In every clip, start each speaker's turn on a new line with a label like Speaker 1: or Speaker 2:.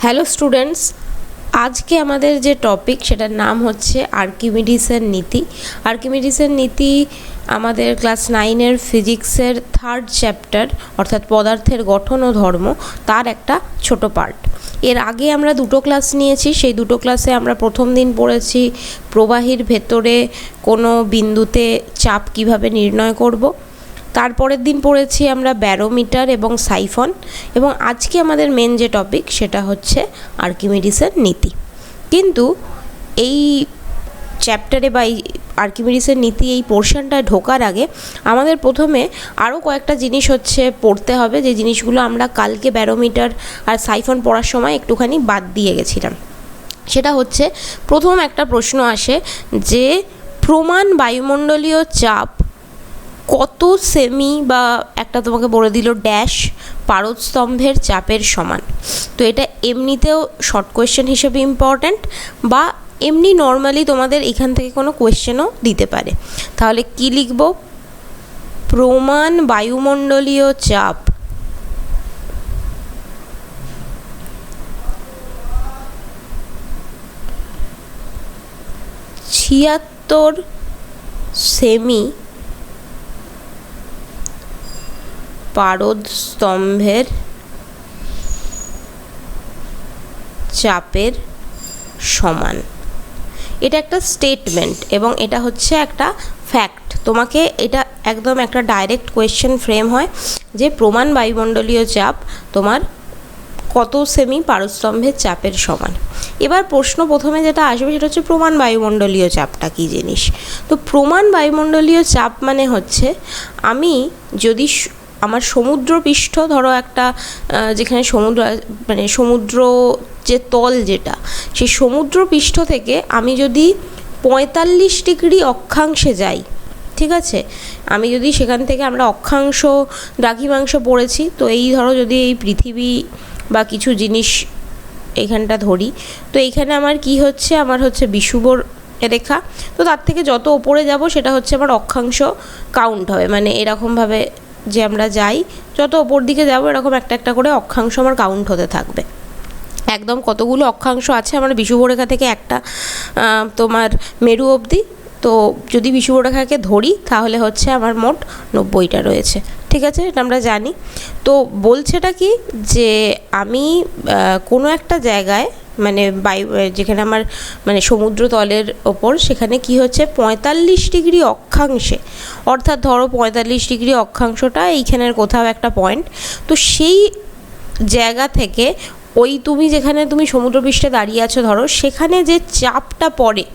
Speaker 1: Hello students, আজকে আমাদের যে টপিক সেটার নাম হচ্ছে আর্কিমিডিসের নীতি। আর্কিমিডিসের নীতি আমাদের ক্লাস 9-এর ফিজিক্সের 3rd চ্যাপ্টার অর্থাৎ পদার্থের গঠন ও ধর্ম, তার একটা ছোট পার্ট। এর আগে আমরা দুটো ক্লাস নিয়েছি। সেই দুটো ক্লাসে আমরা প্রথম দিন পড়েছি প্রবাহীর ভেতরে কোনো বিন্দুতে চাপ কিভাবে নির্ণয় করব। তারপরের দিন পড়েছি আমরা ব্যারোমিটার এবং সাইফন, এবং আজকে আমাদের মেন যে টপিক সেটা হচ্ছে আর্কিমিডিসের নীতি। কিন্তু এই চ্যাপ্টারে বা এই আর্কিমিডিসের নীতি এই পোর্শনটায় ঢোকার আগে আমাদের প্রথমে আরও কয়েকটা জিনিস পড়তে হবে, যে জিনিসগুলো আমরা কালকে ব্যারোমিটার আর সাইফন পড়ার সময় একটুখানি বাদ দিয়ে গেছিলাম। সেটা হচ্ছে, প্রথম একটা প্রশ্ন আসে যে প্রমাণ বায়ুমণ্ডলীয় চাপ কত সেমি বা একটা তোমাকে বলে দিল ড্যাশ পারদস্তম্ভের চাপের সমান। তো এটা এমনিতেও শর্ট কোয়েশ্চেন হিসেবে ইম্পর্ট্যান্ট, বা এমনি নর্মালি তোমাদের এখান থেকে কোনো কোয়েশ্চেনও দিতে পারে। তাহলে কি লিখব? প্রমাণ বায়ুমণ্ডলীয় চাপ ছিয়াত্তর সেমি পারদস্তম্ভের চাপের সমান। এটা একটা স্টেটমেন্ট এবং এটা হচ্ছে একটা ফ্যাক্ট। তোমাকে এটা একদম একটা ডাইরেক্ট কোয়েশ্চেন ফ্রেম হয় যে প্রমাণ বায়ুমণ্ডলীয় চাপ তোমার কত সেমি পারদস্তম্ভের চাপের সমান। এবার প্রশ্ন প্রথমে যেটা আসবে সেটা হচ্ছে প্রমাণ বায়ুমণ্ডলীয় চাপটা কী জিনিস। তো প্রমাণ বায়ুমণ্ডলীয় চাপ মানে হচ্ছে, আমি যদি আমার সমুদ্রপৃষ্ঠ, ধরো একটা যেখানে সমুদ্র যে তল যেটা, সেই সমুদ্রপৃষ্ঠ থেকে আমি যদি 45 ডিগ্রি অক্ষাংশে যাই, ঠিক আছে, আমি যদি সেখান থেকে, আমরা অক্ষাংশ দ্রাঘিমাংশ পড়েছি, তো এই ধরো যদি এই পৃথিবী বা কিছু জিনিস এখানটা ধরি, তো এইখানে আমার কি হচ্ছে, আমার হচ্ছে বিষুবর রেখা। তো তার থেকে যত ওপরে যাব সেটা হচ্ছে আমার অক্ষাংশ কাউন্ট হবে, মানে এরকমভাবে যে আমরা যাই, যত ওপর দিকে যাব এরকম একটা একটা করে অক্ষাংশ আমার কাউন্ট হতে থাকবে। একদম কতগুলো অক্ষাংশ আছে আমার বিষুবরেখা থেকে একটা তোমার মেরু অবধি। তো যদি বিষুবরেখাকে ধরি তাহলে হচ্ছে আমার মোট 90টা রয়েছে, ঠিক আছে, এটা আমরা জানি। তো বলছেটা কি, যে আমি কোনো একটা জায়গায়, মানে যেখানে আমার সমুদ্রতলের ওপর, সেখানে কি হচ্ছে 45 ডিগ্রি অক্ষাংশে, অর্থাৎ ধরো 45 ডিগ্রি অক্ষাংশটা এইখানের কোথাও একটা পয়েন্ট। তো সেই জায়গা থেকে তুমি যেখানে তুমি সমুদ্রপৃষ্ঠে দাঁড়িয়ে আছো ধরো, সেখানে যে চাপটা পড়ে,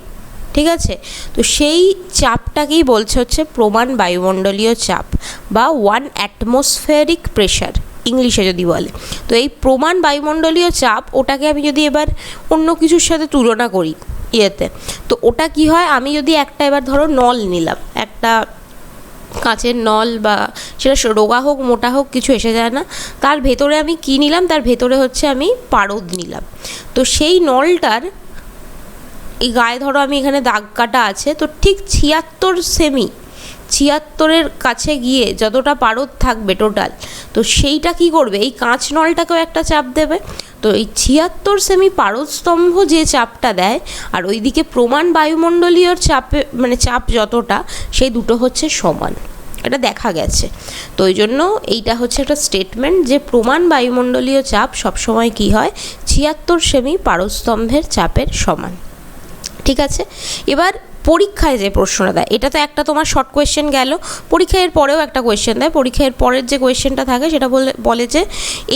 Speaker 1: ঠিক আছে, তো সেই চাপটাকেই বলছে হচ্ছে প্রমাণ বায়ুমণ্ডলীয় চাপ বা 1 অ্যাটমসফেরিক প্রেশার ইংলিশে যদি বলে। তো এই প্রমাণ বায়ুমণ্ডলীয় চাপ, ওটাকে আমি যদি এবার অন্য কিছুর সাথে তুলনা করি তো ওটা কি হয়, আমি যদি একটা এবার ধরো নল নিলাম, একটা কাঁচের নল, বা সেটা রোগা হোক মোটা হোক কিছু এসে যায় না, তার ভেতরে আমি কি নিলাম, তার ভেতরে হচ্ছে আমি পারদ নিলাম। তো সেই নলটার এই গায়ে ধরো আমি এখানে দাগ কাটা আছে, তো ঠিক 76 সেমি, 76-এর কাছে গিয়ে যতটা পারদ থাকবে টোটাল, তো সেইটা কি করবে, এই কাঁচ নলটাকেও একটা চাপ দেবে। তো এই 76 সেমি পারদস্তম্ভ যে চাপটা দেয়, আর ওইদিকে প্রমাণ বায়ুমণ্ডলীয় চাপে, চাপ যতটা, সেই দুটো হচ্ছে সমান, এটা দেখা গেছে। তো ওই জন্য এইটা হচ্ছে একটা স্টেটমেন্ট যে প্রমাণ বায়ুমণ্ডলীয় চাপ সবসময় কি হয়, 76 সেমি পারদস্তম্ভের চাপের সমান, ঠিক আছে। এবার পরীক্ষায় যে প্রশ্নটা দেয়, এটা তো একটা তোমার শর্ট কোয়েশ্চেন গেল। পরীক্ষায় এর পরেও একটা কোয়েশ্চেন দেয়। পরীক্ষায় পরের যে কোয়েশ্চেনটা থাকে সেটা বলে যে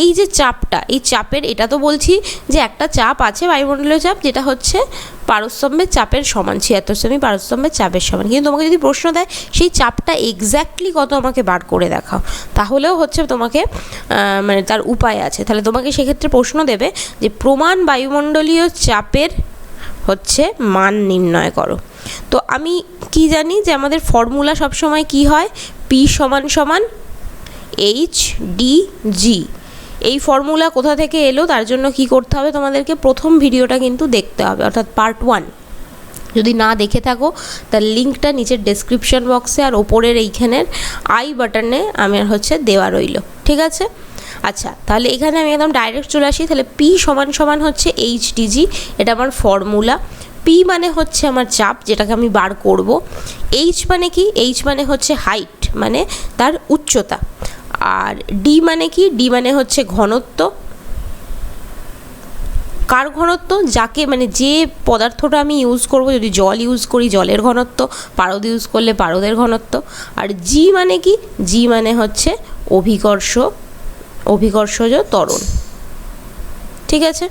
Speaker 1: এই যে চাপটা, এই চাপের, এটা তো বলছি যে একটা চাপ আছে বায়ুমণ্ডলীয় চাপ, যেটা হচ্ছে পারদস্তম্ভের চাপের সমান, 76 সেমি পারদস্তম্ভের চাপের সমান। কিন্তু তোমাকে যদি প্রশ্ন দেয় সেই চাপটা এক্স্যাক্টলি কত আমাকে বার করে দেখাও, তাহলেও হচ্ছে তোমাকে তার উপায় আছে। তাহলে তোমাকে সেক্ষেত্রে প্রশ্ন দেবে যে প্রমাণ বায়ুমণ্ডলীয় চাপের হচ্ছে মান নির্ণয় করো। তো আমি কি জানি যে আমাদের ফর্মুলা সবসময় কি হয়, পি সমান সমান HDG। এই ফর্মুলা কোথা থেকে এলো, তার জন্য কি করতে হবে, তোমাদেরকে প্রথম ভিডিওটা কিন্তু দেখতে হবে, অর্থাৎ পার্ট 1। যদি না দেখে থাকো তার লিঙ্কটা নিচের ডেসক্রিপশন বক্সে আর ওপরের এইখানের আই বাটনে আমার হচ্ছে দেওয়া রইল, ঠিক আছে। আচ্ছা, তাহলে এখানে আমি একদম ডাইরেক্ট চলে আসি। তাহলে পি সমান সমান হচ্ছে এইচডিজি, এটা আমার ফর্মুলা। পি মানে হচ্ছে আমার চাপ, যেটাকে আমি বার করব। এইচ মানে কি? এইচ মানে হচ্ছে হাইট, মানে তার উচ্চতা। আর ডি মানে কি? ডি মানে হচ্ছে ঘনত্ব। কার ঘনত্ব? যাকে মানে যে পদার্থটা আমি ইউজ করব, যদি জল ইউজ করি জলের ঘনত্ব, পারদ ইউজ করলে পারদের ঘনত্ব। আর জি মানে কি? জি মানে হচ্ছে অভিকর্ষজ ত্বরণ, ঠিক আছে।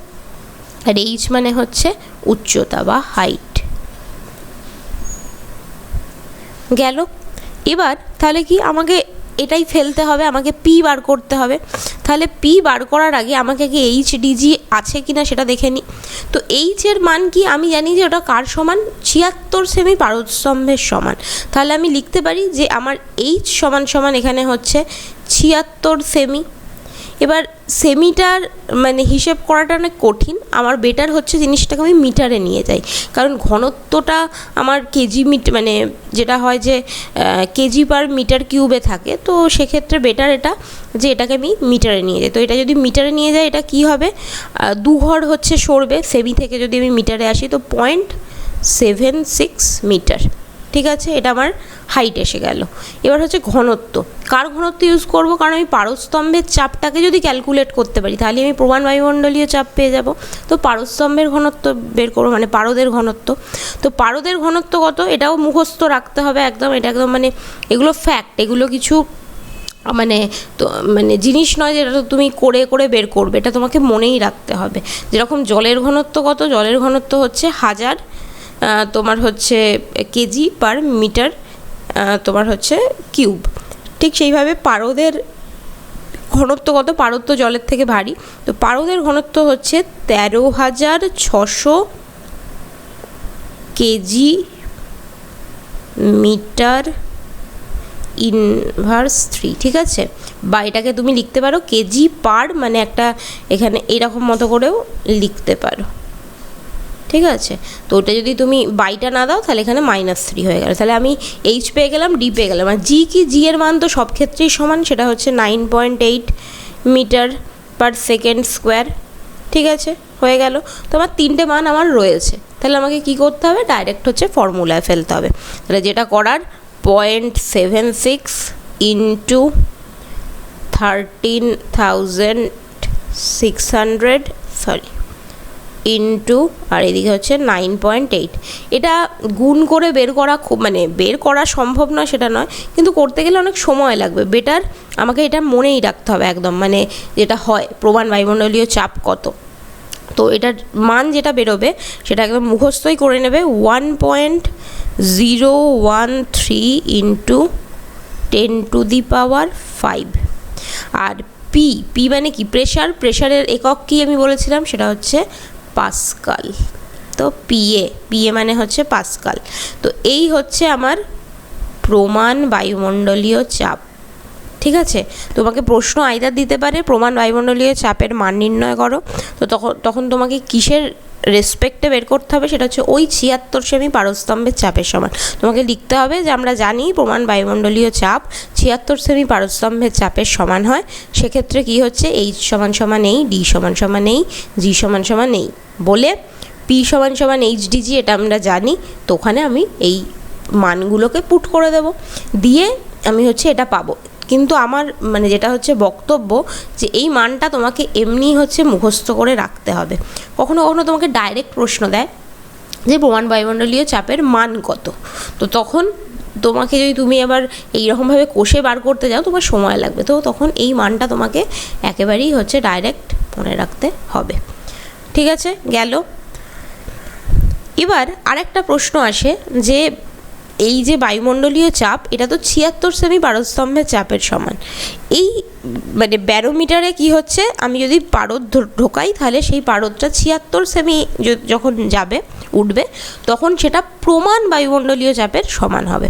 Speaker 1: আর এইচ মানে হচ্ছে উচ্চতা বা হাইট। গেল। এবার তাহলে কি আমাকে এটাই ফেলতে হবে, আমাকে পি বার করতে হবে। তাহলে পি বার করার আগে আমাকে কি এইচ ডিজি আছে কিনা সেটা দেখে নিই। তো এইচ এর মান কি? আমি জানি যে ওটা কার সমান? 76 সেমি পারদস্তম্ভের সমান। তাহলে আমি লিখতে পারি যে আমার এইচ সমান সমান এখানে হচ্ছে 76 সেমি। এবার সেমিটার মানে হিসেব করাটা অনেক কঠিন, আমার বেটার হচ্ছে জিনিসটাকে আমি মিটারে নিয়ে যাই, কারণ ঘনত্বটা আমার কেজি মানে যেটা হয় যে কেজি পার মিটার কিউবে থাকে, তো সেক্ষেত্রে বেটার এটা যে এটাকে আমি মিটারে নিয়ে যাই। তো এটা যদি মিটারে নিয়ে যাই এটা কি হবে? 2 ঘর হচ্ছে সরবে সেমি থেকে, যদি আমি মিটারে আসি তো 0.76 মিটার, ঠিক আছে। এটা আমার হাইট এসে গেল। এবার হচ্ছে ঘনত্ব। কার ঘনত্ব ইউজ করব? কারণ আমি পারস্তম্ভের চাপটাকে যদি ক্যালকুলেট করতে পারি তাহলে আমি প্রমাণ বায়ুমণ্ডলীয় চাপ পেয়ে যাব। তো পারস্তম্ভের ঘনত্ব বের করবো, মানে পারদের ঘনত্ব। তো পারদের ঘনত্ব কত? এটাও মুখস্থ রাখতে হবে একদম, এটা একদম মানে এগুলো ফ্যাক্ট, এগুলো কিছু মানে তো মানে জিনিস নয় যেটা তুমি করে করে বের করবে, এটা তোমাকে মনেই রাখতে হবে। যেরকম জলের ঘনত্ব কত? জলের ঘনত্ব হচ্ছে 1000 তোমার হচ্ছে কেজি পার মিটার তোমার হচ্ছে কিউব। ঠিক সেইভাবে পারদের ঘনত্ব কত? পারদ তো জলের থেকে ভারী, তো পারদের ঘনত্ব হচ্ছে 13,600 কেজি মিটার ইনভার্স 3, ঠিক আছে। বা এটাকে তুমি লিখতে পারো কেজি পার, মানে একটা এখানে এরকম মতো করেও লিখতে পারো, ঠিক আছে। তো ওটা যদি তুমি বাইটা না দাও তাহলে এখানে -3 হয়ে গেল। তাহলে আমি এইচ পেয়ে গেলাম, ডি পেয়ে গেলাম। আর জি কি? জি এর মান তো সব ক্ষেত্রেই সমান, সেটা হচ্ছে 9.8 মিটার পার সেকেন্ড স্কোয়ার, ঠিক আছে, হয়ে গেল। তো আমার 3টে মান আমার রয়েছে। তাহলে আমাকে কি করতে হবে? ডাইরেক্ট হচ্ছে ফর্মুলায় ফেলতে হবে। তাহলে যেটা করার 0.76 ইন্টু 13,600 ইন্টু আর এদিকে হচ্ছে 9.8। এটা গুণ করে বের করা খুব মানে বের করা সম্ভব নয় সেটা নয়, কিন্তু করতে গেলে অনেক সময় লাগবে। বেটার আমাকে এটা মনেই রাখতে হবে একদম, মানে যেটা হয় প্রমাণ বায়ুমণ্ডলীয় চাপ কত। তো এটার মান যেটা বেরোবে সেটা একদম মুখস্থই করে নেবে, 1.013 ইন্টু 10⁵। আর পি, পি মানে কি? প্রেশার। প্রেশারের একক কি আমি বলেছিলাম? সেটা হচ্ছে পাস্কাল। তো পিএ মানে হচ্ছে পাস্কাল। তো এই হচ্ছে আমার প্রমাণ বায়ুমণ্ডলীয় চাপ, ঠিক আছে। তোমাকে প্রশ্ন আইদার দিতে পারে প্রমাণ বায়ুমণ্ডলীয় চাপের মান নির্ণয় করো, তো তখন তোমাকে কিসের রেসপেক্টে বের করতে হবে? সেটা হচ্ছে ওই 76 সেমি পারস্তম্ভের চাপের সমান। তোমাকে লিখতে হবে যে আমরা জানি প্রমাণ বায়ুমণ্ডলীয় চাপ 76 সেমি পারস্তম্ভের চাপের সমান হয়। সেক্ষেত্রে কি হচ্ছে? এইচ সমান সমান এই, ডি সমান সমান এই, জি সমান সমান এই বলে পি সমান সমান এইচডিজি, এটা আমরা জানি। তো ওখানে আমি এই মানগুলোকে পুট করে দেব, দিয়ে আমি হচ্ছে এটা পাবো। কিন্তু আমার মানে যেটা হচ্ছে বক্তব্য যে এই মানটা তোমাকে এমনি হচ্ছে মুখস্থ করে রাখতে হবে। কখনো কখনো তোমাকে ডাইরেক্ট প্রশ্ন দেয় যে প্রমাণ বায়ুমণ্ডলীয় চাপের মান কত, তো তখন তোমাকে যদি তুমি আবার এইরকমভাবে কষে বার করতে যাও তোমার সময় লাগবে। তো তখন এই মানটা তোমাকে একেবারেই হচ্ছে ডাইরেক্ট মনে রাখতে হবে, ঠিক আছে। গেল। এবার আরেকটা প্রশ্ন আসে যে এই যে বায়ুমণ্ডলীয় চাপ এটা তো 76 সেমি পারস্তম্ভের চাপের সমান। এই মানে ব্যারোমিটারে কি হচ্ছে? আমি যদি পারদ ঢোকাই তাহলে সেই পারদটা 76 সেমি যখন উঠবে তখন সেটা প্রমাণ বায়ুমণ্ডলীয় চাপের সমান হবে।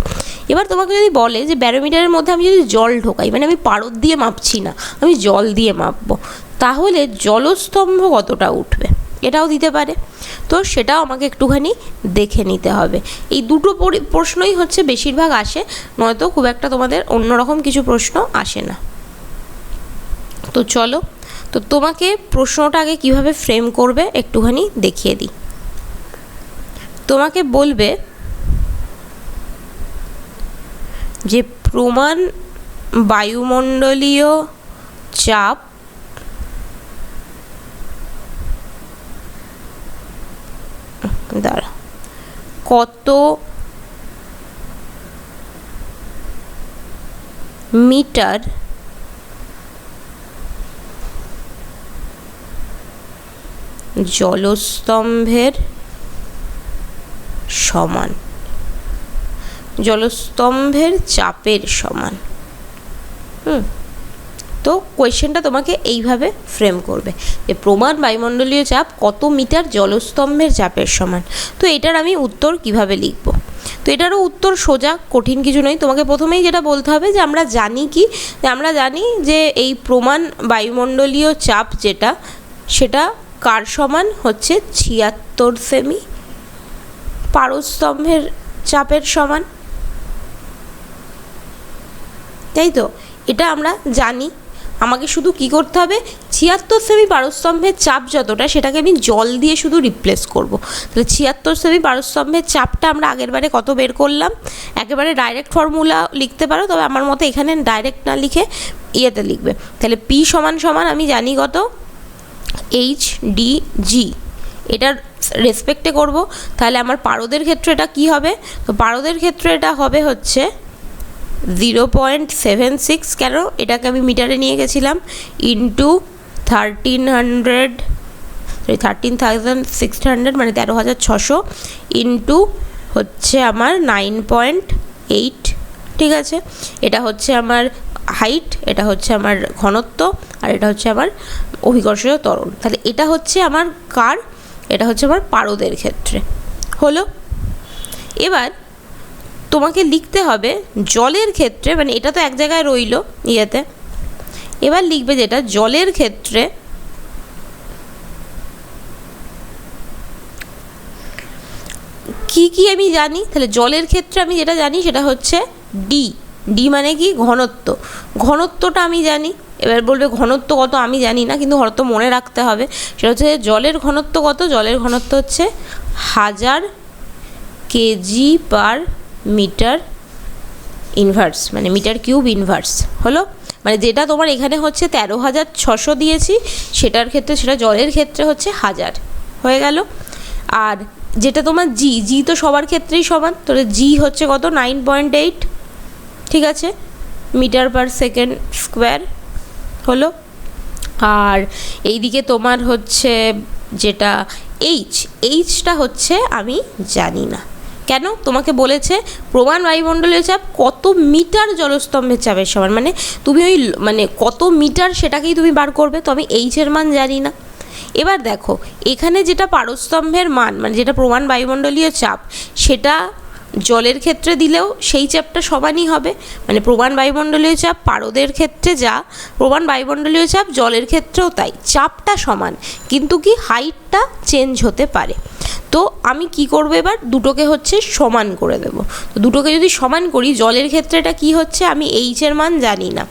Speaker 1: এবার তোমাকে যদি বলে যে ব্যারোমিটারের মধ্যে আমি যদি জল ঢোকাই, মানে আমি পারদ দিয়ে মাপছি না, আমি জল দিয়ে মাপবো, তাহলে জলস্তম্ভ কতটা উঠবে? এটাও দিতে পারে। তো সেটাও আমাকে একটুখানি দেখে নিতে হবে। এই দুটো প্রশ্নই হচ্ছে বেশিরভাগ আসে, নয়তো খুব একটা তোমাদের অন্যরকম কিছু প্রশ্ন আসে না। তো চলো, তো তোমাকে প্রশ্নটা আগে কীভাবে ফ্রেম করবে একটুখানি দেখিয়ে দিই। তোমাকে বলবে যে প্রমাণ বায়ুমণ্ডলীয় চাপ দ্বারা কত মিটার জলস্তম্ভের সমান, জলস্তম্ভের চাপের সমান। তো কোয়েশ্চেনটা তোমাকে এইভাবে ফ্রেম করবে যে প্রমাণ বায়ুমণ্ডলীয় চাপ কত মিটার জলস্তম্ভের চাপের সমান। তো এটার আমি উত্তর কিভাবে লিখব? তো এটারও উত্তর সোজা, কঠিন কিছু নয়। তোমাকে প্রথমেই যেটা বলতে হবে যে আমরা জানি কি, আমরা জানি যে এই প্রমাণ বায়ুমণ্ডলীয় চাপ যেটা, সেটা কার সমান হচ্ছে 76 সেমি পারস্তম্ভের চাপের সমান, তাই তো? এটা আমরা জানি। আমাকে শুধু কি করতে হবে, 76 সেমি পারস্তম্ভের চাপ যতটা, সেটাকে আমি জল দিয়ে শুধু রিপ্লেস করব। তাহলে 76 সেমি পারস্তম্ভের চাপটা আমরা আগেরবারে কত বের করলাম, একেবারে ডাইরেক্ট ফর্মুলা লিখতে পারো, তবে আমার মতে এখানে ডাইরেক্ট না লিখে ইয়েতে লিখবে। তাহলে পি সমান সমান আমি জানি কত, HDG, এটার রেসপেক্টে করব। তাহলে আমার পারদের ক্ষেত্রে এটা কি হবে, তো পারদের ক্ষেত্রে এটা হবে হচ্ছে 0.76, কেন এটাকে আমি মিটারে নিয়ে গেছিলাম, ইন্টু 13,600 মানে 13,600 ইন্টু হচ্ছে আমার 9.8, ঠিক আছে? এটা হচ্ছে আমার হাইট, এটা হচ্ছে আমার ঘনত্ব, আর এটা হচ্ছে আমার অভিকর্ষীয় ত্বরণ। তাহলে এটা হচ্ছে আমার কার, এটা হচ্ছে আমার পারদের ক্ষেত্রে। হলো, এবার তোমাকে লিখতে হবে জলের ক্ষেত্রে, মানে এটা তো এক জায়গায় রইল ইয়েতে, এবার লিখবে যেটা জলের ক্ষেত্রে কি কি আমি জানি। তাহলে জলের ক্ষেত্রে আমি যেটা জানি সেটা হচ্ছে ডি। ডি মানে কি, ঘনত্ব। ঘনত্বটা আমি জানি। এবার বলবে ঘনত্ব কত, আমি জানি না, কিন্তু ঘনত্ব মনে রাখতে হবে। সেটা হচ্ছে জলের ঘনত্ব কত, জলের ঘনত্ব হচ্ছে 1000 কেজি পার মিটার ইনভার্স, মানে মিটার কিউব ইনভার্স। হলো, মানে যেটা তোমার এখানে হচ্ছে 13,600 দিয়েছি, সেটার ক্ষেত্রে, সেটা জলের ক্ষেত্রে হচ্ছে 1000 হয়ে গেল। আর যেটা তোমার জি, জি তো সবার ক্ষেত্রেই সমান, তাহলে জি হচ্ছে কত, 9.8, ঠিক আছে, মিটার পার সেকেন্ড স্কোয়ার। হলো, আর এইদিকে তোমার হচ্ছে যেটা এইচটা হচ্ছে আমি জানি না। কেন, তোমাকে বলেছে প্রমাণ বায়ুমণ্ডলীয় চাপ কত মিটার জলস্তম্ভের চাপের সমান, মানে তুমি ওই মানে কত মিটার সেটাকেই তুমি বার করবে, তো আমি এইচের মান জানি না। এবার দেখো এখানে যেটা পারস্তম্ভের মান, মানে যেটা প্রমাণ বায়ুমণ্ডলীয় চাপ, সেটা জলের ক্ষেত্রে দিলেও সেই চাপটা সমানই হবে। মানে প্রমাণ বায়ুমণ্ডলীয় চাপ পারদের ক্ষেত্রে যা, প্রমাণ বায়ুমণ্ডলীয় চাপ জলের ক্ষেত্রেও তাই, চাপটা সমান, কিন্তু কি হাইটটা চেঞ্জ হতে পারে। তো আমি কি করব, এবার দুটোকে হচ্ছে সমান করে দেব। তো দুটোকে যদি সমান করি, জলের ক্ষেত্রে এটা কী হচ্ছে, আমি এইচের মান জানি না,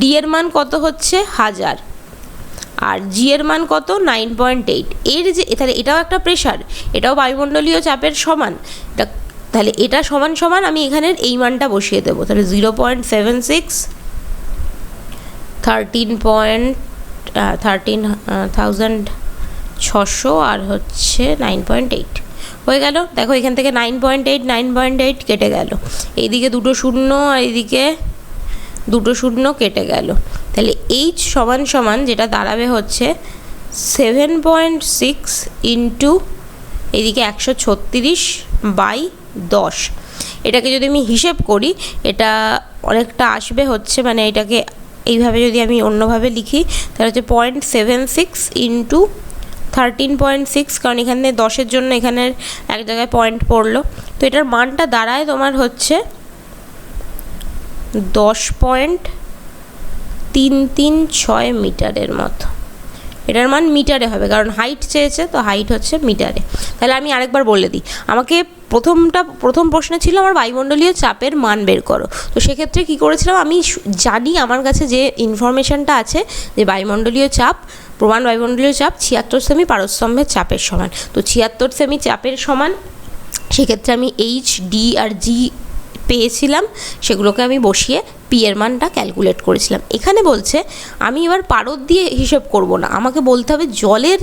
Speaker 1: ডি এর মান কত হচ্ছে 1000, আর জি এর মান কত 9.8। এর যে তাহলে এটাও একটা প্রেশার, এটাও বায়ুমণ্ডলীয় চাপের সমান, এটা তাহলে এটা সমান সমান আমি এখানের এই মানটা বসিয়ে দেবো। তাহলে 0.76, 13,600 আর হচ্ছে 9.8 হয়ে গেল। দেখো এখান থেকে 9.8 কেটে গেল, এইদিকে দুটো শূন্য আর এইদিকে দুটো শূন্য কেটে গেল। তাহলে এইচ সমান সমান যেটা দাঁড়াবে হচ্ছে 7.6 ইন্টু এইদিকে 136/10। এটাকে যদি আমি হিসেব করি, এটা অনেকটা আসবে হচ্ছে, মানে এটাকে এইভাবে যদি আমি অন্যভাবে লিখি, তাহলে হচ্ছে 0.76 ইন্টু 13.6, কারণ এখানে 10-এর জন্য এখানের এক জায়গায় পয়েন্ট পড়লো। তো এটার মানটা দাঁড়ায় তোমার হচ্ছে 10.336 মিটারের মতো। এটার মান মিটারে হবে, কারণ হাইট চেয়েছে, তো হাইট হচ্ছে মিটারে। তাহলে আমি আরেকবার বলে দিই, আমাকে প্রথম প্রশ্নে ছিল আমার বায়ুমণ্ডলীয় চাপের মান বের করো। তো সেক্ষেত্রে কী করেছিলাম, আমি জানি আমার কাছে যে ইনফরমেশানটা আছে যে বায়ুমণ্ডলীয় চাপ, প্রমাণ বায়ুমণ্ডলীয় চাপ 76 সেমি পারস্তম্ভের চাপের সমান। তো 76 সেমি চাপের সমান, সেক্ষেত্রে আমি এইচ, ডি আর জি পেয়েছিলাম, সেগুলোকে আমি বসিয়ে পি এর মানটা ক্যালকুলেট করেছিলাম। এখানে বলছে আমি এবার পারদ দিয়ে হিসেব করব না, আমাকে বলতে হবে জলের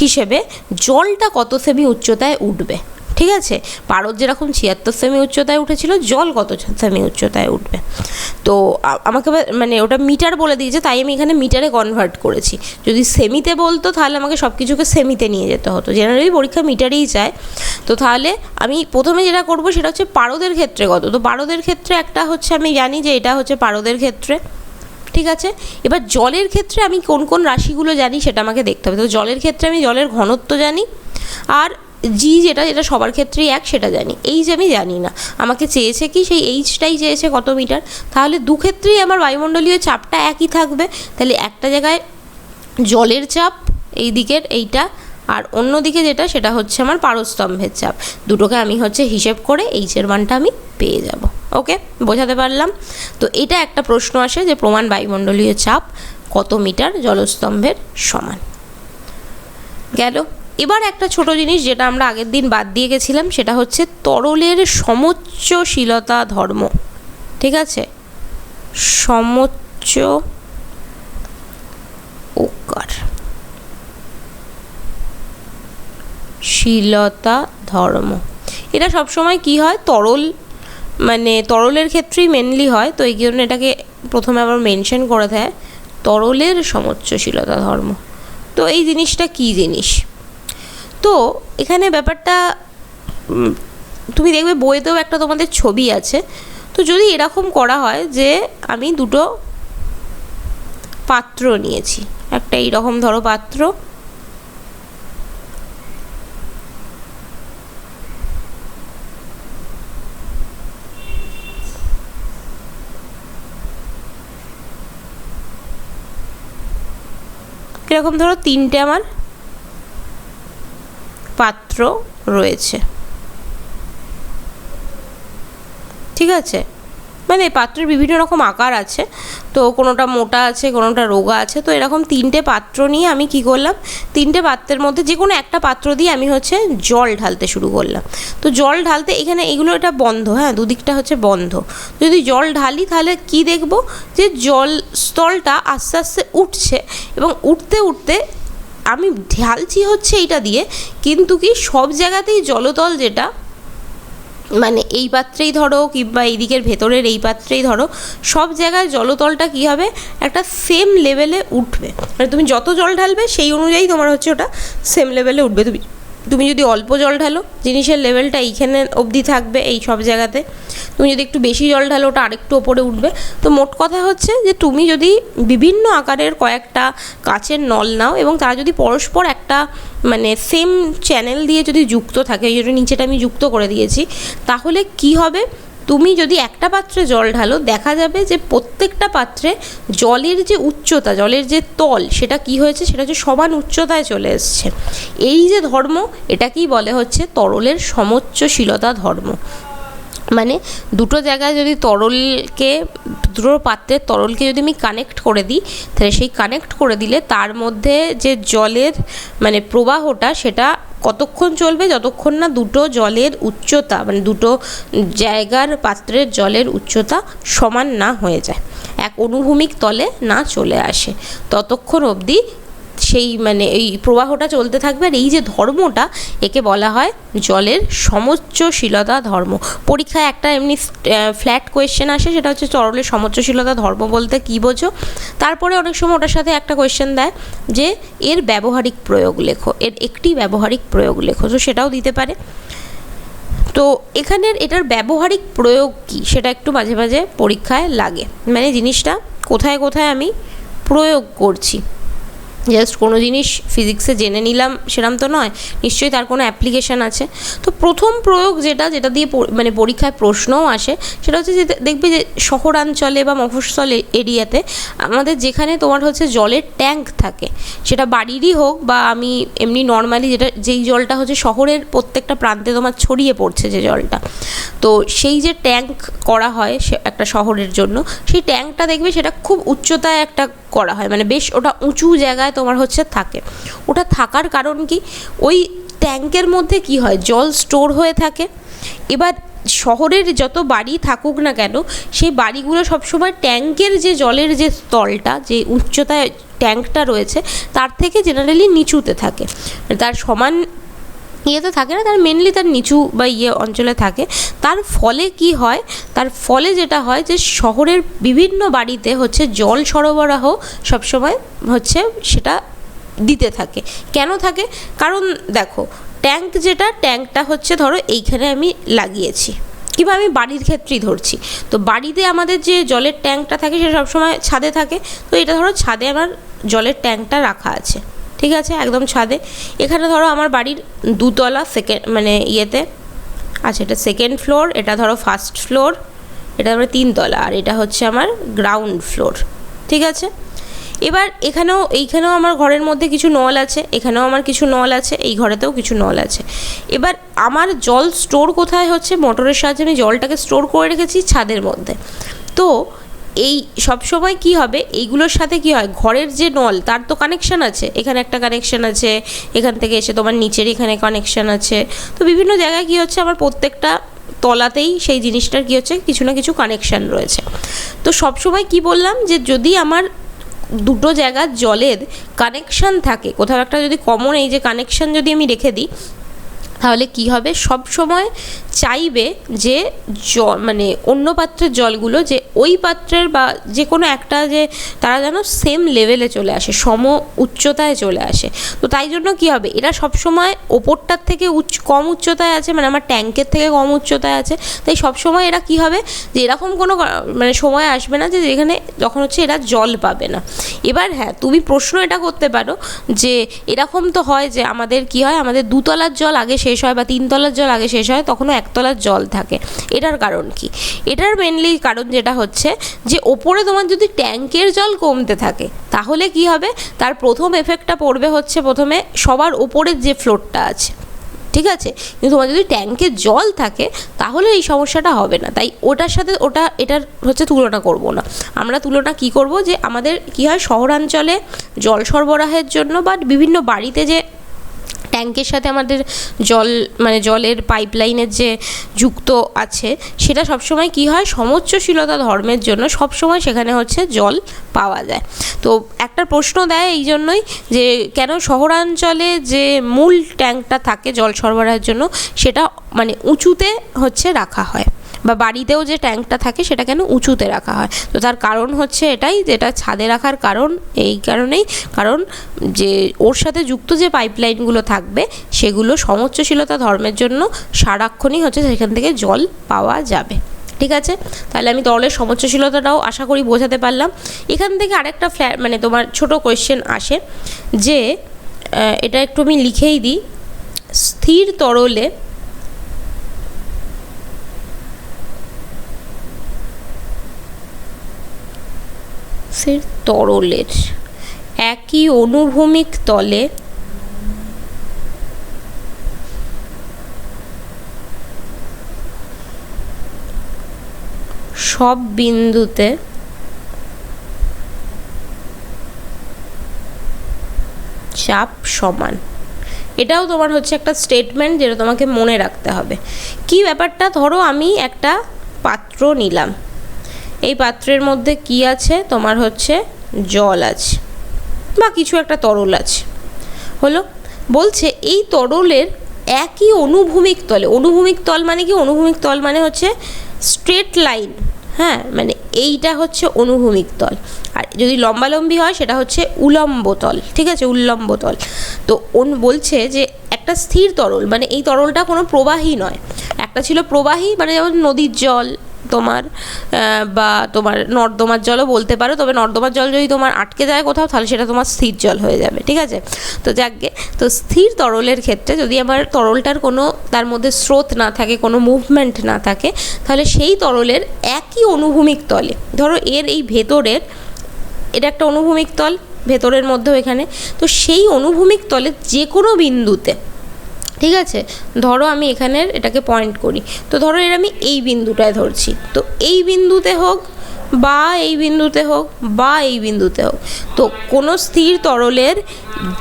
Speaker 1: হিসেবে জলটা কত সেমি উচ্চতায় উঠবে। ঠিক আছে, পারদ যেরকম 76 সেমি উচ্চতায় উঠেছিল, জল কত সেমি উচ্চতায় উঠবে। তো আমাকে মানে ওটা মিটার বলে দিয়েছে, তাই আমি এখানে মিটারে কনভার্ট করেছি। যদি সেমিতে বলতো তাহলে আমাকে সব কিছুকে সেমিতে নিয়ে যেতে হতো, জেনারেলি পরীক্ষা মিটারেই চায়। তো তাহলে আমি প্রথমে যেটা করব সেটা হচ্ছে পারদের ক্ষেত্রে কত। তো পারদের ক্ষেত্রে একটা হচ্ছে, আমি জানি যে এটা হচ্ছে পারদের ক্ষেত্রে, ঠিক আছে। এবার জলের ক্ষেত্রে আমি কোন কোন রাশিগুলো জানি সেটা আমাকে দেখতে হবে। তো জলের ক্ষেত্রে আমি জলের ঘনত্ব জানি, আর জি যেটা সবার ক্ষেত্রেই এক সেটা জানি। এইচ আমি জানি না, আমাকে চেয়েছে কি সেই এইচটাই চেয়েছে কত মিটার। তাহলে দু ক্ষেত্রেই আমার বায়ুমণ্ডলীয় চাপটা একই থাকবে। তাহলে একটা জায়গায় জলের চাপ এই দিকের এইটা, আর অন্য দিকে যেটা সেটা হচ্ছে আমার পারস্তম্ভের চাপ। দুটোকে আমি হচ্ছে হিসেব করে এইচের মানটা আমি পেয়ে যাব। ওকে, বোঝাতে পারলাম? তো এটা একটা প্রশ্ন আসে যে প্রমাণ বায়ুমণ্ডলীয় চাপ কত মিটার জলস্তম্ভের সমান। গেল। এবার একটা ছোট জিনিস যেটা আমরা আগের দিন বাদ দিয়ে গেছিলাম, সেটা হচ্ছে তরলের সমোচ্চশীলতা ধর্ম। ঠিক আছে, সমোচ্চ শীলতা ধর্ম। এটা সবসময় কি হয়, তরল মানে তরলের ক্ষেত্রেই মেনলি হয়। তো এই জন্য এটাকে প্রথমে আবার মেনশন করে দেয়, তরলের সমোচ্চশীলতা ধর্ম। তো এই জিনিসটা কি জিনিস? তো এখানে ব্যাপারটা তুমি দেখবে বইতেও একটা তোমাদের ছবি আছে। তো যদি এরকম করা হয় যে আমি দুটো পাত্র নিয়েছি, একটা এইরকম ধরো পাত্র, এরকম ধরো তিনটে আমার পাত্র রয়েছে। ঠিক আছে, মানে পাত্রের বিভিন্ন রকম আকার আছে, তো কোনোটা মোটা আছে, কোনোটা রোগা আছে। তো এরকম তিনটে পাত্র নিয়ে আমি কি করলাম, তিনটে পাত্রের মধ্যে যে কোনো একটা পাত্র দিয়ে আমি হচ্ছে জল ঢালতে শুরু করলাম। তো জল ঢালতে এখানে এগুলো এটা বন্ধ, হ্যাঁ, দুদিকটা হচ্ছে বন্ধ। যদি জল ঢালি তাহলে কি দেখব, যে জল স্থলটা আস্তে আস্তে উঠছে, এবং উঠতে উঠতে আমি ঢালছি হচ্ছে এইটা দিয়ে, কিন্তু কি সব জায়গাতেই জলতল যেটা, মানে এই পাত্রেই ধরো কিংবা এই দিকের ভেতরের এই পাত্রেই ধরো, সব জায়গায় জলতলটা কী হবে, একটা সেম লেভেলে উঠবে। মানে তুমি যত জল ঢালবে সেই অনুযায়ী তোমার হচ্ছে ওটা সেম লেভেলে উঠবে। তুমি যদি অল্প জল ঢালো, জিনিসের লেভেলটা এইখানে অবধি থাকবে এই সব জায়গাতে। তুমি যদি একটু বেশি জল ঢালো, ওটা আরেকটু ওপরে উঠবে। তো মোট কথা হচ্ছে যে তুমি যদি বিভিন্ন আকারের কয়েকটা কাচের নল নাও, এবং তারা যদি পরস্পর একটা মানে সেম চ্যানেল দিয়ে যদি যুক্ত থাকে, এই জন্য নিচেটা আমি যুক্ত করে দিয়েছি, তাহলে কি হবে, তুমি যদি একটা পাত্রে জল ঢালো, দেখা যাবে যে প্রত্যেকটা পাত্রে জলের যে উচ্চতা, জলের যে তল, সেটা কি হয়েছে, সেটা হচ্ছে সমান উচ্চতায় চলে এসছে। এই যে ধর্ম, এটাকেই বলে হচ্ছে তরলের সমোচ্চশীলতা ধর্ম। মানে দুটো জায়গায় যদি তরলকে, দুটো পাত্রের তরলকে যদি আমি কানেক্ট করে দিই, তাহলে সেই কানেক্ট করে দিলে তার মধ্যে যে জলের মানে প্রবাহটা, সেটা কতক্ষণ চলবে, যতক্ষণ না দুটো জলের উচ্চতা, মানে দুটো জায়গার পাত্রের জলের উচ্চতা সমান না হয়ে যায়, এক অনুভূমিক তলে না চলে আসে, ততক্ষণ অবধি সেই মানে এই প্রবাহটা চলতে থাকবে। আর এই যে ধর্মটা, একে বলা হয় জলের সমোচ্চশীলতা ধর্ম। পরীক্ষায় একটা এমনি ফ্ল্যাট কোয়েশ্চেন আসে, সেটা হচ্ছে তরলের সমোচ্চশীলতা ধর্ম বলতে কী বোঝো। তারপরে অনেক সময় ওটার সাথে একটা কোয়েশ্চেন দেয় যে এর ব্যবহারিক প্রয়োগ লেখো, এর একটি ব্যবহারিক প্রয়োগ লেখো, তো সেটাও দিতে পারে। তো এখানের এটার ব্যবহারিক প্রয়োগ কী, সেটা একটু মাঝে মাঝে পরীক্ষায় লাগে, মানে জিনিসটা কোথায় কোথায় আমি প্রয়োগ করছি। জাস্ট কোনো জিনিস ফিজিক্সে জেনে নিলাম সেরকম তো নয়, নিশ্চয়ই তার কোনো অ্যাপ্লিকেশান আছে। তো প্রথম প্রয়োগ যেটা দিয়ে মানে পরীক্ষায় প্রশ্নও আসে, সেটা হচ্ছে যে দেখবে যে শহরাঞ্চলে বা মফস্বল এরিয়াতে আমাদের যেখানে তোমার হচ্ছে জলের ট্যাঙ্ক থাকে, সেটা বাড়িরই হোক বা আমি এমনি নর্মালি যেই জলটা হচ্ছে শহরের প্রত্যেকটা প্রান্তে তোমার ছড়িয়ে পড়ছে যে জলটা, তো সেই যে ট্যাঙ্ক করা হয় সে একটা শহরের জন্য, সেই ট্যাঙ্কটা দেখবে সেটা খুব উচ্চতায় একটা করা হয়, মানে বেশ ওটা উঁচু জায়গায় তোমার হচ্ছে থাকে। ওটা থাকার কারণ কি, ওই ট্যাঙ্কের মধ্যে কি হয়, জল স্টোর হয়ে থাকে। এবার শহরের যত বাড়ি থাকুক না কেন, সেই বাড়িগুলো সবসময় ট্যাঙ্কের যে জলের যে স্তরটা, যে উচ্চতায় ট্যাঙ্কটা রয়েছে তার থেকে জেনারেলি নিচুতে থাকে, তার সমান ইয়েতে থাকে না, তার মেনলি তার নিচু বা অঞ্চলে থাকে। তার ফলে কি হয়, তার ফলে যেটা হয় যে শহরের বিভিন্ন বাড়িতে হচ্ছে জল সরবরাহ সবসময় হচ্ছে সেটা দিতে থাকে। কেন থাকে, কারণ দেখো ট্যাঙ্কটা হচ্ছে ধরো এইখানে আমি লাগিয়েছি, কিংবা আমি বাড়ির ক্ষেত্রেই ধরছি, তো বাড়িতে আমাদের যে জলের ট্যাঙ্কটা থাকে সেটা সবসময় ছাদে থাকে। তো এটা ধরো ছাদে আমার জলের ট্যাঙ্কটা রাখা আছে, ঠিক আছে, একদম ছাদে। এখানে ধরো আমার বাড়ির দুতলা আচ্ছা এটা সেকেন্ড ফ্লোর, এটা ধরো ফার্স্ট ফ্লোর, এটা ধরো 3 তলা, আর এটা হচ্ছে আমার গ্রাউন্ড ফ্লোর, ঠিক আছে। এবার এইখানেও আমার ঘরের মধ্যে কিছু নল আছে, এখানেও আমার কিছু নল আছে, এই ঘরেতেও কিছু নল আছে। এবার আমার জল স্টোর কোথায় হচ্ছে, মোটরের সাহায্যে আমি জলটাকে স্টোর করে রেখেছি ছাদের মধ্যে। তো এই সবসময় কি হবে, এইগুলোর সাথে কি হয়, ঘরের যে নল তার তো কানেকশান আছে, এখানে একটা কানেকশান আছে, এখান থেকে এসে তোমার নিচের এখানে কানেকশান আছে। তো বিভিন্ন জায়গায় কি হচ্ছে, আমার প্রত্যেকটা তলাতেই সেই জিনিসটার কি হচ্ছে, কিছু না কিছু কানেকশান রয়েছে। তো সবসময় কি বললাম, যে যদি আমার দুটো জায়গার জলের কানেকশান থাকে, কোথাও একটা যদি কমন এই যে কানেকশান যদি আমি রেখে দিই, তাহলে কি হবে, সব সময় চাইবে যে মানে অন্য পাত্রের জলগুলো যে ওই পাত্রের বা যে কোনো একটা যে তারা যেন সেম লেভেলে চলে আসে, সম উচ্চতায় চলে আসে। তো তাই জন্য কি হবে, এরা সব সময় ওপরটার থেকে কম উচ্চতায় আছে, মানে আমার ট্যাঙ্কের থেকে কম উচ্চতায় আছে। তাই সব সময় এরা কি হবে, যে এরকম কোনো মানে সময় আসবে না যে যেখানে যখন হচ্ছে এরা জল পাবে না। এবার হ্যাঁ, তুমি প্রশ্ন এটা করতে পারো যে এরকম তো হয় যে আমাদের কি হয়, আমাদের দুতলার জল আগে শেষ হয় বা 3 তলার জল আগে শেষ হয়, তখনও 1 তলার জল থাকে। এটার কারণ কি, এটার মেনলি কারণ যেটা হচ্ছে যে ওপরে তোমার যদি ট্যাঙ্কের জল কমতে থাকে, তাহলে কি হবে, তার প্রথম এফেক্টটা পড়বে হচ্ছে প্রথমে সবার ওপরের যে ফ্লোরটা আছে, ঠিক আছে। কিন্তু তোমার যদি ট্যাঙ্কে জল থাকে তাহলে এই সমস্যাটা হবে না। তাই ওটার সাথে এটার হচ্ছে তুলনা করব না। আমরা তুলনা কি করব, যে আমাদের কি হয়, শহরাঞ্চলে জল সরবরাহের জন্য বা বিভিন্ন বাড়িতে যে ট্যাঙ্কের সাথে আমাদের মানে জলের পাইপলাইনের যে যুক্ত আছে, সেটা সবসময় কি হয়, সমোচ্চশীলতা ধর্মের জন্য সবসময় সেখানে হচ্ছে জল পাওয়া যায়। তো একটা প্রশ্ন দেয় এই জন্যই, যে কেন শহরাঞ্চলে যে মূল ট্যাঙ্কটা থাকে জল সরবরাহের জন্য, সেটা মানে উঁচুতে হচ্ছে রাখা হয়, বা বাড়িতেও যে ট্যাঙ্কটা থাকে সেটা কেন উঁচুতে রাখা হয়। তো তার কারণ হচ্ছে এটাই, যেটা ছাদে রাখার কারণ এই কারণেই, কারণ যে ওর সাথে যুক্ত যে পাইপলাইনগুলো থাকবে সেগুলো সমোচ্চশীলতা ধর্মের জন্য সারাক্ষণই হচ্ছে সেখান থেকে জল পাওয়া যাবে, ঠিক আছে। তাহলে আমি তরলের সমোচ্চশীলতাটাও আশা করি বোঝাতে পারলাম। এখান থেকে আরেকটা মানে তোমার ছোট কোয়েশ্চেন আসে, যে এটা একটু আমি লিখেই দিই, স্থির তরলে তরলের একই অনুভূমিক তলে সব বিন্দুতে চাপ সমান। এটাও তোমার হচ্ছে একটা স্টেটমেন্ট, যেটা তোমাকে মনে রাখতে হবে। কি ব্যাপারটা, ধরো আমি একটা পাত্র নিলাম, এই পাত্রের মধ্যে কি আছে, তোমার হচ্ছে জল আছে বা কিছু একটা তরল আছে, হলো। বলছে এই তরলের একই অনুভূমিক তলে, অনুভূমিক তল মানে কি, অনুভূমিক তল মানে হচ্ছে স্ট্রেট লাইন, হ্যাঁ, মানে এইটা হচ্ছে অনুভূমিক তল। আর যদি লম্বালম্বি হয় সেটা হচ্ছে উলম্ব তল, ঠিক আছে, উল্লম্ব তল। তো বলছে যে একটা স্থির তরল, মানে এই তরলটা কোনো প্রবাহী নয়। একটা ছিল প্রবাহী, মানে যেমন নদীর জল, তোমার বা তোমার নর্দমার জলও বলতে পারো, তবে নর্দমার জল যদি তোমার আটকে যায় কোথাও তাহলে সেটা তোমার স্থির জল হয়ে যাবে, ঠিক আছে। তো যাকগে, তো স্থির তরলের ক্ষেত্রে যদি আমার তরলটার কোনো তার মধ্যে স্রোত না থাকে, কোনো মুভমেন্ট না থাকে, তাহলে সেই তরলের একই অনুভূমিক তলে, ধরো এর এই ভেতরের, এটা একটা অনুভূমিক তল ভেতরের মধ্যেও এখানে, তো সেই অনুভূমিক তলে যে কোনো বিন্দুতে, ঠিক আছে, ধরো আমি এখানের এটাকে পয়েন্ট করি, তো ধরো এর আমি এই বিন্দুটায় ধরছি, তো এই বিন্দুতে হোক বা এই বিন্দুতে হোক বা এই বিন্দুতে হোক, তো কোনো স্থির তরলের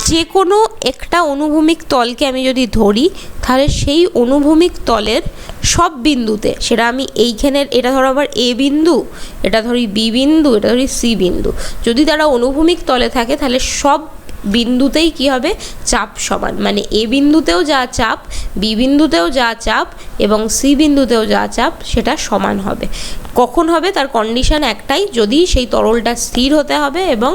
Speaker 1: যে কোনো একটা অনুভূমিক তলকে আমি যদি ধরি, তাহলে সেই অনুভূমিক তলের সব বিন্দুতে, সেটা আমি এইখানের, এটা ধরো আবার এ বিন্দু, এটা ধরি বি বিন্দু, এটা ধরি সি বিন্দু, যদি তারা অনুভূমিক তলে থাকে তাহলে সব বিন্দুতেই কি হবে, চাপ সমান, মানে এ বিন্দুতেও যা চাপ, বি বিন্দুতেও যা চাপ এবং সি বিন্দুতেও যা চাপ সেটা সমান হবে। কখন হবে, তার কন্ডিশন একটাই, যদি সেই তরলটা স্থির হতে হবে এবং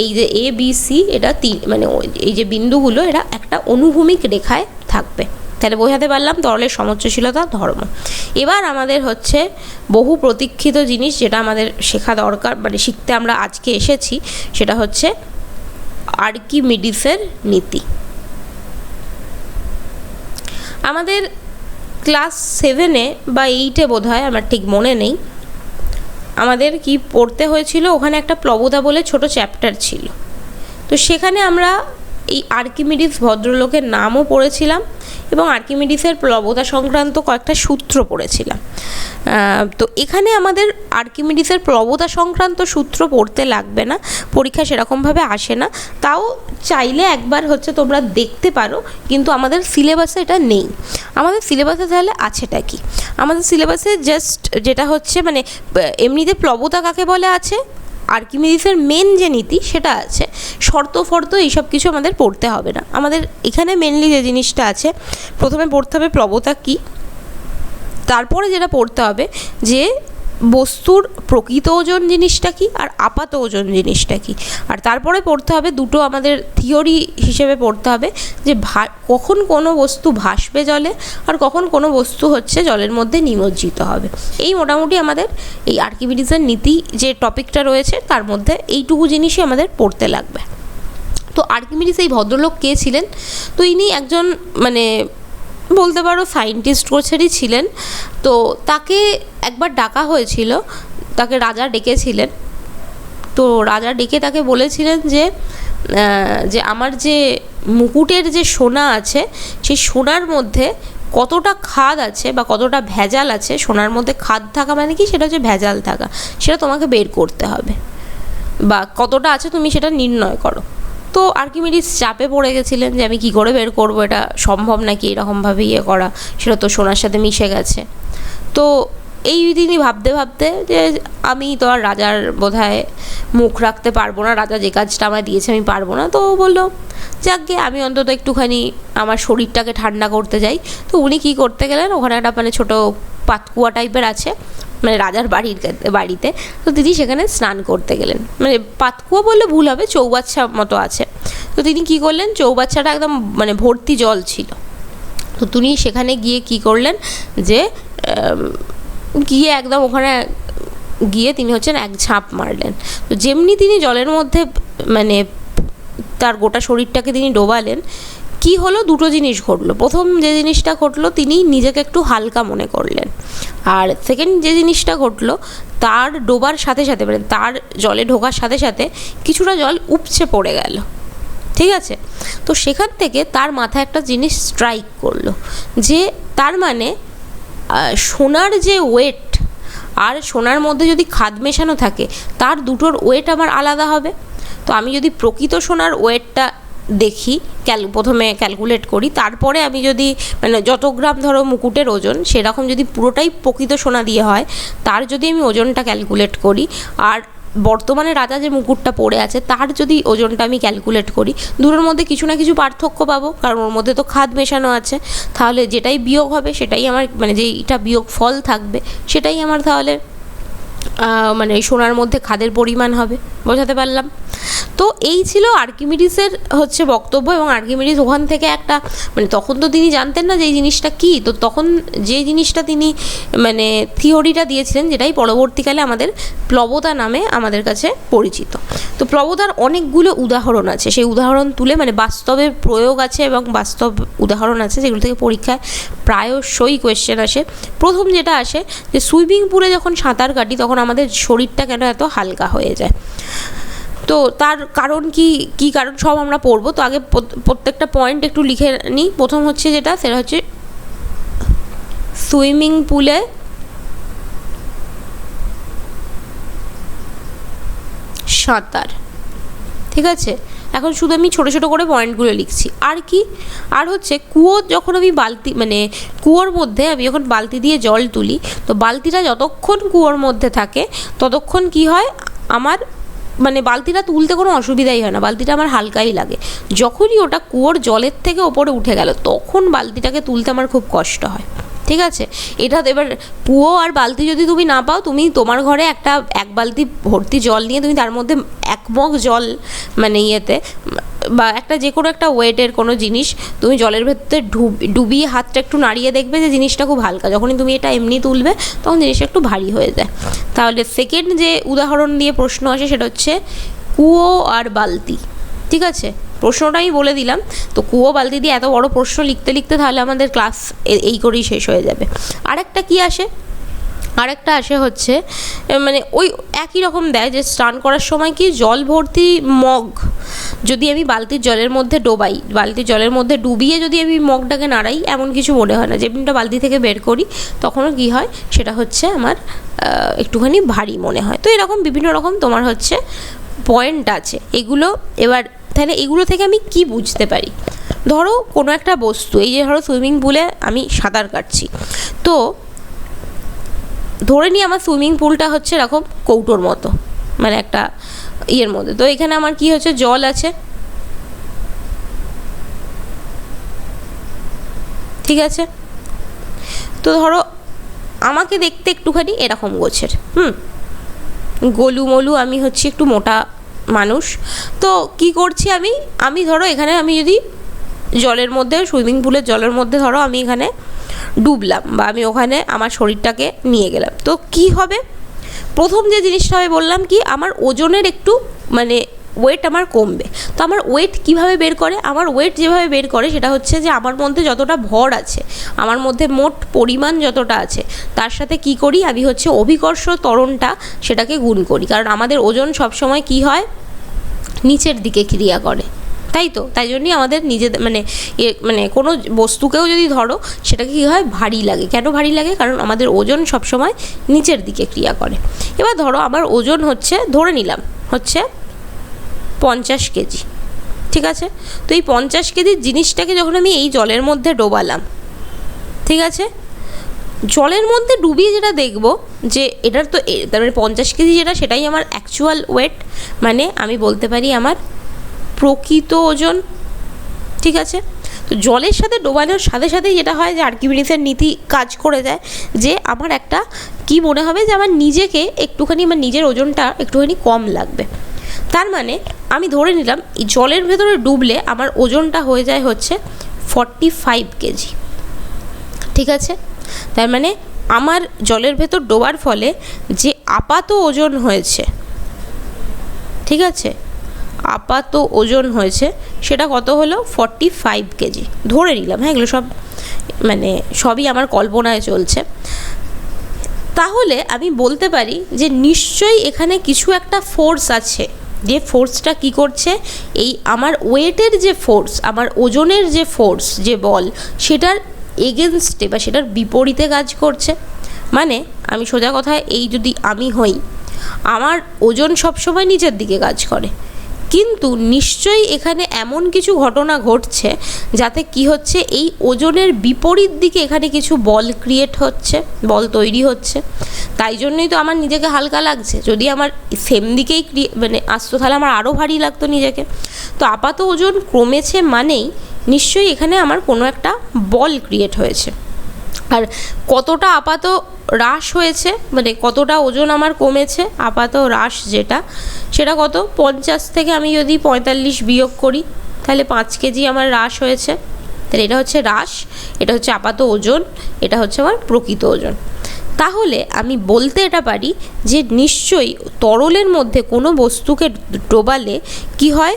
Speaker 1: এই যে এ বি সি এটা মানে এই যে বিন্দুগুলো এরা একটা অনুভূমিক রেখায় থাকবে। তাহলে বোঝাতে পারলাম তরলের সমুচ্চশীলতা ধর্ম। এবার আমাদের হচ্ছে বহু প্রতীক্ষিত জিনিস, যেটা আমাদের শেখা দরকার, মানে শিখতে আমরা আজকে এসেছি, সেটা হচ্ছে আর্কিমিডিসের নীতি। আমাদের ক্লাস 7-এ বা 8-এ বোধহয়, আমার ঠিক মনে নেই, আমাদের কি পড়তে হয়েছিল, ওখানে একটা প্লবতা বলে ছোট চ্যাপ্টার ছিল, তো সেখানে আমরা এই আর্কিমিডিস ভদ্রলোকের নামও পড়েছিলাম এবং আর্কিমিডিসের প্লবতা সংক্রান্ত কয়েকটা সূত্র পড়েছিলাম। তো এখানে আমাদের আর্কিমিডিসের প্লবতা সংক্রান্ত সূত্র পড়তে লাগবে না, পরীক্ষা সেরকমভাবে আসে না, তাও চাইলে একবার হচ্ছে তোমরা দেখতে পারো, কিন্তু আমাদের সিলেবাসে এটা নেই। আমাদের সিলেবাসে তাহলে আছেটা কি, আমাদের সিলেবাসে জাস্ট যেটা হচ্ছে মানে এমনিতে প্লবতা কাকে বলে আছে, আর্কিমিডিসের মেন যে নীতি সেটা আছে, শর্ত ফর্ত এইসব কিছু আমাদের পড়তে হবে না। আমাদের এখানে মেনলি যে জিনিসটা আছে, প্রথমে পড়তে হবে প্লবতা কী, তারপরে যেটা পড়তে হবে যে বস্তুর প্রকৃত ওজন জিনিসটা কি আর আপাত ওজন জিনিসটা কি, আর তারপরে পড়তে হবে দুটো আমাদের থিওরি হিসেবে পড়তে হবে যে কখন কোনো বস্তু ভাসবে জলে আর কখন কোনো বস্তু হচ্ছে জলের মধ্যে নিমজ্জিত হবে। এই মোটামুটি আমাদের এই আর্কিমিডিসের নীতি যে টপিকটা রয়েছে তার মধ্যে এইটুকু জিনিসই আমাদের পড়তে লাগবে। তো আর্কিমিডিস এই ভদ্রলোক কে ছিলেন, তো ইনি একজন মানে বলতে পারো সায়েন্টিস্ট কোচেরই ছিলেন। তো তাকে একবার ডাকা হয়েছিল, তাকে রাজা ডেকেছিলেন, তো রাজা ডেকে তাকে বলেছিলেন যে আমার যে মুকুটের যে সোনা আছে সেই সোনার মধ্যে কতটা খাদ আছে বা কতটা ভেজাল আছে, সোনার মধ্যে খাদ থাকা মানে কি, সেটা হচ্ছে ভেজাল থাকা, সেটা তোমাকে বের করতে হবে, বা কতটা আছে তুমি সেটা নির্ণয় করো। তো আর্কিমিডিস চাপে পড়ে গেছিলেন যে আমি কী করে বের করবো, এটা সম্ভব নাকি এরকমভাবে ইয়ে করা, সেটা তো সোনার সাথে মিশে গেছে। তো এই তিনি ভাবতে ভাবতে যে আমি তো আর রাজার বোধহয় মুখ রাখতে পারবো না, রাজা যে কাজটা আমায় দিয়েছে আমি পারবো না, তো বললো যাকগে আমি অন্তত একটুখানি আমার শরীরটাকে ঠান্ডা করতে যাই। তো উনি কী করতে গেলেন, ওখানে একটা মানে ছোটো পাতকুয়া টাইপের আছে মানে রাজার বাড়িতে, তো তিনি সেখানে স্নান করতে গেলেন, মানে পাতকুয়া বললে ভুল হবে, চৌবাচ্চা মতো আছে। তো তিনি কী করলেন, চৌবাচ্চাটা একদম মানে ভর্তি জল ছিল, তো তিনি সেখানে গিয়ে কী করলেন যে গিয়ে একদম ওখানে গিয়ে তিনি হচ্ছেন এক ঝাঁপ মারলেন। তো যেমনি তিনি জলের মধ্যে মানে তার গোটা শরীরটাকে তিনি ডোবালেন, কি হলো, দুটো জিনিস ঘটলো। প্রথম যে জিনিসটা ঘটলো, তিনি নিজেকে একটু হালকা মনে করলেন, আর সেকেন্ড যে জিনিসটা ঘটলো, তার ডোবার সাথে সাথে মানে তার জলে ঢোকার সাথে সাথে কিছুটা জল উপচে পড়ে গেল, ঠিক আছে। তো সেখান থেকে তার মাথায় একটা জিনিস স্ট্রাইক করলো যে তার মানে সোনার যে ওয়েট আর সোনার মধ্যে যদি খাদ মেশানো থাকে তার দুটোর ওয়েট আমার আলাদা হবে। তো আমি যদি প্রকৃত সোনার ওয়েটটা দেখি, প্রথমে ক্যালকুলেট করি, তারপরে আমি যদি মানে যত গ্রাম ধরো মুকুটের ওজন সেরকম যদি পুরোটাই প্রকৃত সোনা দিয়ে হয়, তার যদি আমি ওজনটা ক্যালকুলেট করি, আর বর্তমানে রাজা যে মুকুটটা পড়ে আছে তার যদি ওজনটা আমি ক্যালকুলেট করি, দুটোর মধ্যে কিছু না কিছু পার্থক্য পাবো, কারণ ওর মধ্যে তো খাদ মেশানো আছে। তাহলে যেটাই বিয়োগ হবে সেটাই আমার মানে যেইটা বিয়োগ ফল থাকবে সেটাই আমার তাহলে মানে সোনার মধ্যে খাদের পরিমাণ হবে। বোঝাতে পারলাম? তো এই ছিল আর্কিমিডিসের হচ্ছে বক্তব্য, এবং আর্কিমিডিস ওখান থেকে একটা মানে তখন তো তিনি জানতেন না যে এই জিনিসটা কী, তো তখন যে জিনিসটা তিনি মানে থিওরিটা দিয়েছিলেন, যেটাই পরবর্তীকালে আমাদের প্লবতা নামে আমাদের কাছে পরিচিত। তো প্লবতার অনেকগুলো উদাহরণ আছে, সেই উদাহরণ তুলে মানে বাস্তবের প্রয়োগ আছে এবং বাস্তব উদাহরণ আছে, যেগুলো থেকে পরীক্ষায় প্রায়শই কোয়েশ্চেন আসে। প্রথম যেটা আসে যে সুইমিং পুলে যখন সাঁতার কাটি তখন আমাদের শরীরটা কেন এত হালকা হয়ে যায়, তো তার কারণ কি কারণ সব আমরা পড়বো। তো আগে প্রত্যেকটা পয়েন্ট একটু লিখে নিই। প্রথম হচ্ছে যেটা, সেটা হচ্ছে সুইমিং পুলে সাঁতার, ঠিক আছে। এখন শুধু আমি ছোটো ছোটো করে পয়েন্টগুলো লিখছি। আর কি, আর হচ্ছে কুয়োর যখন আমি বালতি মানে কুয়োর মধ্যে আমি যখন বালতি দিয়ে জল তুলি, তো বালতিটা যতক্ষণ কুয়োর মধ্যে থাকে ততক্ষণ কি হয়, আমার মানে বালতিটা তুলতে কোনো অসুবিধাই হয় না, বালতিটা আমার হালকাই লাগে। যখনই ওটা কুয়োর জলের থেকে ওপরে উঠে গেল তখন বালতিটাকে তুলতে আমার খুব কষ্ট হয়, ঠিক আছে। এটা এবার কুয়ো আর বালতি যদি তুমি না পাও, তুমি তোমার ঘরে এক বালতি ভর্তি জল নিয়ে তুমি তার মধ্যে এক মগ জল মানে ইয়েতে বা একটা যে কোনো একটা ওয়েটের কোনো জিনিস তুমি জলের ভেতরে ডুবিয়ে হাতটা একটু নাড়িয়ে দেখবে যে জিনিসটা খুব হালকা। যখনই তুমি এটা এমনি তুলবে তখন জিনিসটা একটু ভারী হয়ে যায়। তাহলে সেকেন্ড যে উদাহরণ দিয়ে প্রশ্ন আসে সেটা হচ্ছে কুয়ো আর বালতি, ঠিক আছে। প্রশ্নটা আমি বলে দিলাম। তো কুয়ো বালতি দিয়ে এত বড় প্রশ্ন লিখতে লিখতে তাহলে আমাদের ক্লাস এই করেই শেষ হয়ে যাবে। আরেকটা কি আসে, আরেকটা আসে হচ্ছে মানে ওই একই রকম দেয় যে স্নান করার সময় কি জল ভর্তি মগ যদি আমি বালতির জলের মধ্যে ডোবাই, বালতির জলের মধ্যে ডুবিয়ে যদি আমি মগটাকে নাড়াই, এমন কিছু মনে হয় না। যেমনটা বালতি থেকে বের করি তখনও কী হয়, সেটা হচ্ছে আমার একটুখানি ভারী মনে হয়। তো এরকম বিভিন্ন রকম তোমার হচ্ছে পয়েন্ট আছে। এগুলো এবার তাহলে এগুলো থেকে আমি কি বুঝতে পারি, ধরো কোনো একটা বস্তু, এই যে ধরো সুইমিং পুলে আমি সাঁতার কাটছি, তো ধরে নিই আমার সুইমিং পুলটা হচ্ছে এরকম কৌটোর মতো, মানে একটা ইয়ের মধ্যে। তো এখানে আমার কি হচ্ছে, জল আছে, ঠিক আছে। তো ধরো আমাকে দেখতে একটুখানি এরকম গোছের, গোলুমলু, আমি হচ্ছে একটু মোটা মানুষ। তো কি করছি আমি ধরো এখানে আমি যদি জলের মধ্যে সুইমিং পুলের জলের মধ্যে ধরো আমি এখানে ডুবলাম বা আমি ওখানে আমার শরীরটাকে নিয়ে গেলাম, তো কি হবে, প্রথম যে জিনিসটা আমি বললাম কি আমার ওজনের একটু মানে ওয়েট আমার কমবে। তো আমার ওয়েট কিভাবে বের করে, আমার ওয়েট যেভাবে বের করে সেটা হচ্ছে যে আমার মধ্যে যতটা ভর আছে, আমার মধ্যে মোট পরিমাণ যতটা আছে তার সাথে কি করি, আমি হচ্ছে অভিকর্ষ ত্বরণটা সেটাকে গুণ করি। কারণ আমাদের ওজন সবসময় কি হয়, নিচের দিকে ক্রিয়া করে, তাই তো। তাই জন্যই আমাদের নিজেদের মানে কোনো বস্তুকেও যদি ধরো সেটাকে কী হয়, ভারী লাগে। কেন ভারী লাগে, কারণ আমাদের ওজন সবসময় নিচের দিকে ক্রিয়া করে। এবার ধরো আমার ওজন হচ্ছে, ধরে নিলাম হচ্ছে 50 কেজি, ঠিক আছে। তো এই 50 কেজির জিনিসটাকে যখন আমি এই জলের মধ্যে ডোবালাম, ঠিক আছে, জলের মধ্যে ডুবিয়ে যেটা দেখব যে এটার তো তার মানে 50 কেজি যেটা, সেটাই আমার অ্যাকচুয়াল ওয়েট, মানে আমি বলতে পারি আমার প্রকৃত ওজন, ঠিক আছে। তো জলের সাথে ডোবানোর সাথে সাথেই যেটা হয় যে আর্কিমিডিসের নীতি কাজ করে যায়, যে আমার একটা কি মনে হবে যে আমার নিজেকে একটুখানি, আমার নিজের ওজনটা একটুখানি কম লাগবে। তার মানে আমি ধরে নিলাম জলের ভেতরে ডুবলে আমার ওজনটা হয়ে যায় হচ্ছে 45 কেজি, ঠিক আছে। তার মানে আমার জলের ভেতর ডোবার ফলে যে আপাত ওজন হয়েছে, ঠিক আছে, আপাত ওজন হয়েছে সেটা কত হলো, 45 কেজি ধরে নিলাম। হ্যাঁ, এগুলো সব মানে সবই আমার কল্পনায় চলছে। তাহলে আমি বলতে পারি যে নিশ্চয়ই এখানে কিছু একটা ফোর্স আছে, যে ফোর্সটা কি করছে, এই আমার ওয়েটের যে ফোর্স, আমার ওজনের যে ফোর্স, যে বল, সেটার এগেনস্টে বা সেটার বিপরীতে কাজ করছে। মানে আমি সোজা কথায়, এই যদি আমি হই, আমার ওজন সবসময় নিচের দিকে কাজ করে, কিন্তু নিশ্চয়ই এখানে এমন কিছু ঘটনা ঘটছে যাতে কি হচ্ছে, এই ওজনের বিপরীত দিকে এখানে কিছু বল ক্রিয়েট হচ্ছে, বল তৈরি হচ্ছে। তাই জন্যই তো আমার নিজেকে হালকা লাগছে। যদি আমার সেম দিকেই মানে আসতো তাহলে আমার আরও ভারী লাগতো নিজেকে। তো আপাত ওজন কমেছে মানেই নিশ্চয়ই এখানে আমার কোনো একটা বল ক্রিয়েট হয়েছে। আর কতটা আপাত হ্রাস হয়েছে, মানে কতটা ওজন আমার কমেছে, আপাত হ্রাস যেটা, সেটা কত, 50 থেকে আমি যদি 45 বিয়োগ করি তাহলে 5 কেজি আমার হ্রাস হয়েছে। তাহলে এটা হচ্ছে হ্রাস, এটা হচ্ছে আপাত ওজন, এটা হচ্ছে আমার প্রকৃত ওজন। তাহলে আমি বলতে এটা পারি যে নিশ্চয়ই তরলের মধ্যে কোনো বস্তুকে ডোবালে কি হয়,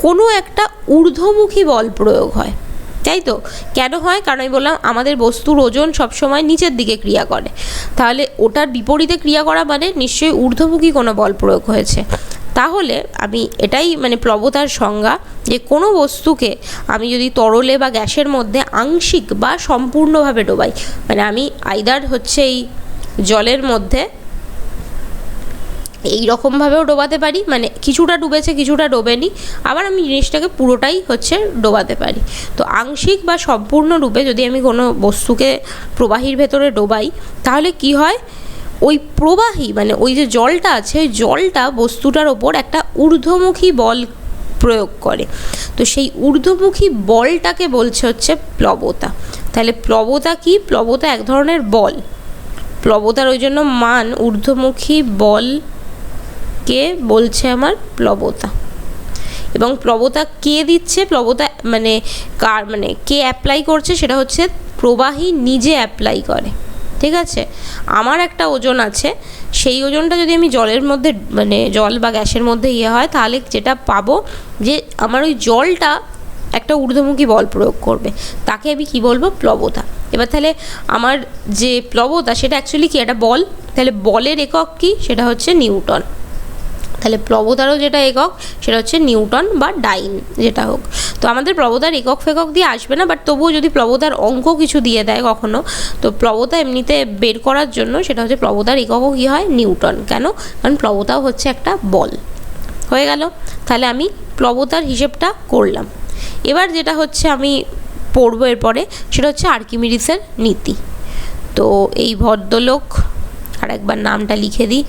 Speaker 1: কোনো একটা ঊর্ধ্বমুখী বল প্রয়োগ হয়, তাই তো? কেন হয়? কারণ আমি বললাম আমাদের বস্তুর ওজন সবসময় নিচের দিকে ক্রিয়া করে, তাহলে ওটার বিপরীতে ক্রিয়া করা মানে নিশ্চয়ই ঊর্ধ্বমুখী কোনো বল প্রয়োগ হয়েছে। তাহলে আমি এটাই মানে প্লবতার সংজ্ঞা, যে কোনো বস্তুকে আমি যদি তরলে বা গ্যাসের মধ্যে আংশিক বা সম্পূর্ণভাবে ডোবাই, মানে আমি আইদার হচ্ছে এই জলের মধ্যে এই রকমভাবেও ডোবাতে পারি, মানে কিছুটা ডুবেছে কিছুটা ডোবেনি, আবার আমি জিনিসটাকে পুরোটাই হচ্ছে ডোবাতে পারি। তো আংশিক বা সম্পূর্ণরূপে যদি আমি কোনো বস্তুকে প্রবাহীর ভেতরে ডোবাই, তাহলে কি হয়, ওই প্রবাহী মানে ওই যে জলটা আছে, ওই জলটা বস্তুটার ওপর একটা ঊর্ধ্বমুখী বল প্রয়োগ করে। তো সেই ঊর্ধ্বমুখী বলটাকে বলছে হচ্ছে প্লবতা। তাহলে প্লবতা কি? প্লবতা এক ধরনের বল, প্লবতার ওই জন্য মান ঊর্ধ্বমুখী বলকে বলছে আমার প্লবতা। এবং প্লবতা কে দিচ্ছে, প্লবতা মানে কার, মানে কে অ্যাপ্লাই করছে, সেটা হচ্ছে প্রবাহী নিজে অ্যাপ্লাই করে। ঠিক আছে, আমার একটা ওজন আছে, সেই ওজনটা যদি আমি জলের মধ্যে মানে জল বা গ্যাসের মধ্যে হয়, তাহলে যেটা পাবো যে আমার ওই জলটা একটা ঊর্ধ্বমুখী বল প্রয়োগ করবে, তাকে আমি কি বলবো, প্লবতা। এবার তাহলে আমার যে প্লবতা সেটা অ্যাকচুয়ালি কি, একটা বল, তাহলে বলের একক কি, সেটা হচ্ছে নিউটন। তাহলে প্লবতারও যেটা একক সেটা হচ্ছে নিউটন বা ডাইন যেটা হোক। তো আমাদের প্লবতার একক ফেকক দিয়ে আসবে না, বাট তবুও যদি প্লবতার অঙ্ক কিছু দিয়ে দেয় কখনো, তো প্লবতা এমনিতে বের করার জন্য সেটা হচ্ছে প্লবতার এককও কী হয়, নিউটন। কেন? কারণ প্লবতাও হচ্ছে একটা বল। হয়ে গেল, তাহলে আমি প্লবতার হিসেবটা করলাম। এবার যেটা হচ্ছে আমি পড়বো এরপরে, সেটা হচ্ছে আর্কিমিডিসের নীতি। তো এই ভদ্রলোক, আর একবার নামটা লিখে দিই,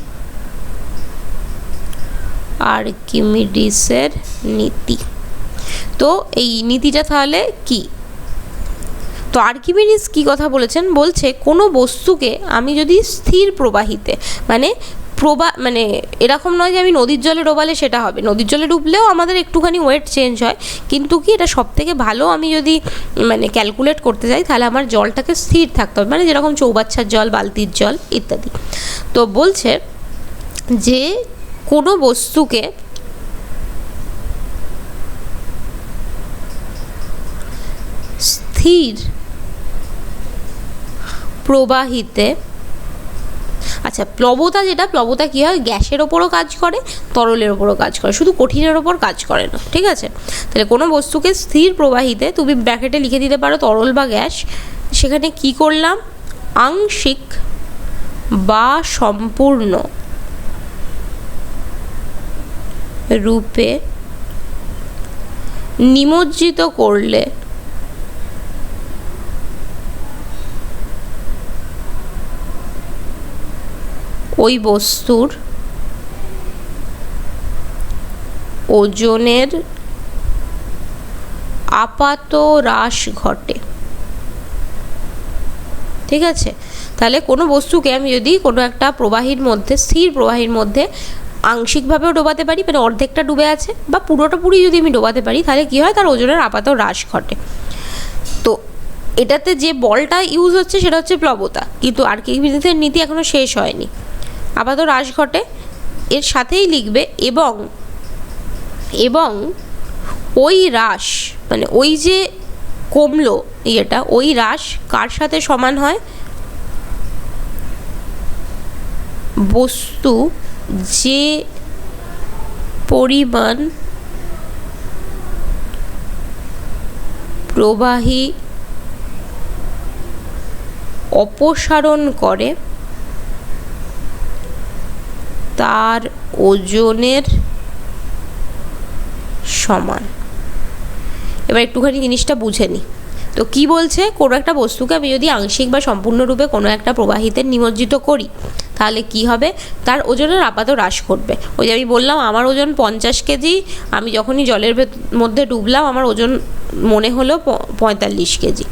Speaker 1: আর্কিমিডিসের নীতি। তো এই নীতিটা তাহলে কি? তো আর্কিমিডিস কি কথা বলেছেন, বলছে কোনো বস্তুকে আমি যদি স্থির প্রবাহিতে, মানে মানে এরকম নয় যে আমি নদীর জলে ডোবালে সেটা হবে, নদীর জলে ডুবলেও আমাদের একটুখানি ওয়েট চেঞ্জ হয়, কিন্তু কি এটা সব থেকে ভালো আমি যদি মানে ক্যালকুলেট করতে যাই, তাহলে আমার জলটাকে স্থির থাকতে হবে, মানে যেরকম চৌবাচ্চার জল, বালতির জল ইত্যাদি। তো বলছে যে কোনো বস্তুকে স্থির প্রবাহিতে, আচ্ছা প্লবতা যেটা, প্লবতা কী হয়, গ্যাসের ওপরও কাজ করে, তরলের ওপরও কাজ করে, শুধু কঠিনের ওপর কাজ করে না। ঠিক আছে, তাহলে কোনো বস্তুকে স্থির প্রবাহিতে তুমি ব্র্যাকেটে লিখে দিতে পারো তরল বা গ্যাস, সেখানে কি করলাম, আংশিক বা সম্পূর্ণ রূপে নিমজ্জিত করলে ওই বস্তুর ওজনের আপাত হ্রাস ঘটে। ঠিক আছে, তাহলে কোনো বস্তুকে আমি যদি কোনো একটা প্রবাহীর মধ্যে, স্থির প্রবাহীর মধ্যে আংশিকভাবেও ডোবাতে পারি, মানে অর্ধেকটা ডুবে আছে, বা পুরোটা যদি আমি ডোবাতে পারি, তাহলে কী হয়, তার ওজনের আপাত হ্রাস ঘটে। তো এটাতে যে বলটা ইউজ হচ্ছে সেটা হচ্ছে প্লবতা, কিন্তু আর্কিমিডিসের নীতি এখনও শেষ হয়নি। আপাত হ্রাস ঘটে, এর সাথেই লিখবে এবং ওই হ্রাস মানে ওই যে কমলো ইয়েটা, ওই হ্রাস কার সাথে সমান হয়, বস্তু যে পরিমাণ প্রবাহী অপসারণ করে তার ওজনের সমান। এবার একটুখানি জিনিসটা বুঝে নিই। তো কি বলছে, কোনো একটা বস্তুকে আমি যদি আংশিক বা সম্পূর্ণরূপে কোনো একটা প্রবাহীতে নিমজ্জিত করি, তাহলে কি হবে, তার ওজনের আপাত হ্রাস ঘটবে। ওই যে আমি বললাম আমার ওজন 50 কেজি, আমি যখনই জলের মধ্যে ডুবলাম আমার ওজন মনে হলো 45 কেজি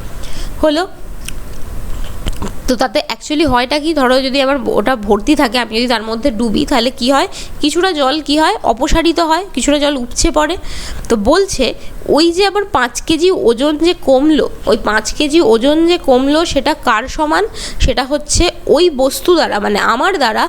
Speaker 1: হলো। তো তাতে অ্যাকচুয়ালি হয়টা কি, ধরো যদি আমার ওটা ভর্তি থাকে, আমি যদি তার মধ্যে ডুবি, তাহলে কি হয়, কিছুটা জল কি হয়, অপসারিত হয়, কিছুটা জল উপচে পড়ে। তো বলছে ওই যে আবার 5 কেজি ওজন যে কমলো, ওই 5 কেজি ওজন যে কমলো সেটা কার সমান, সেটা হচ্ছে ওই বস্তু দ্বারা, মানে আমার দ্বারা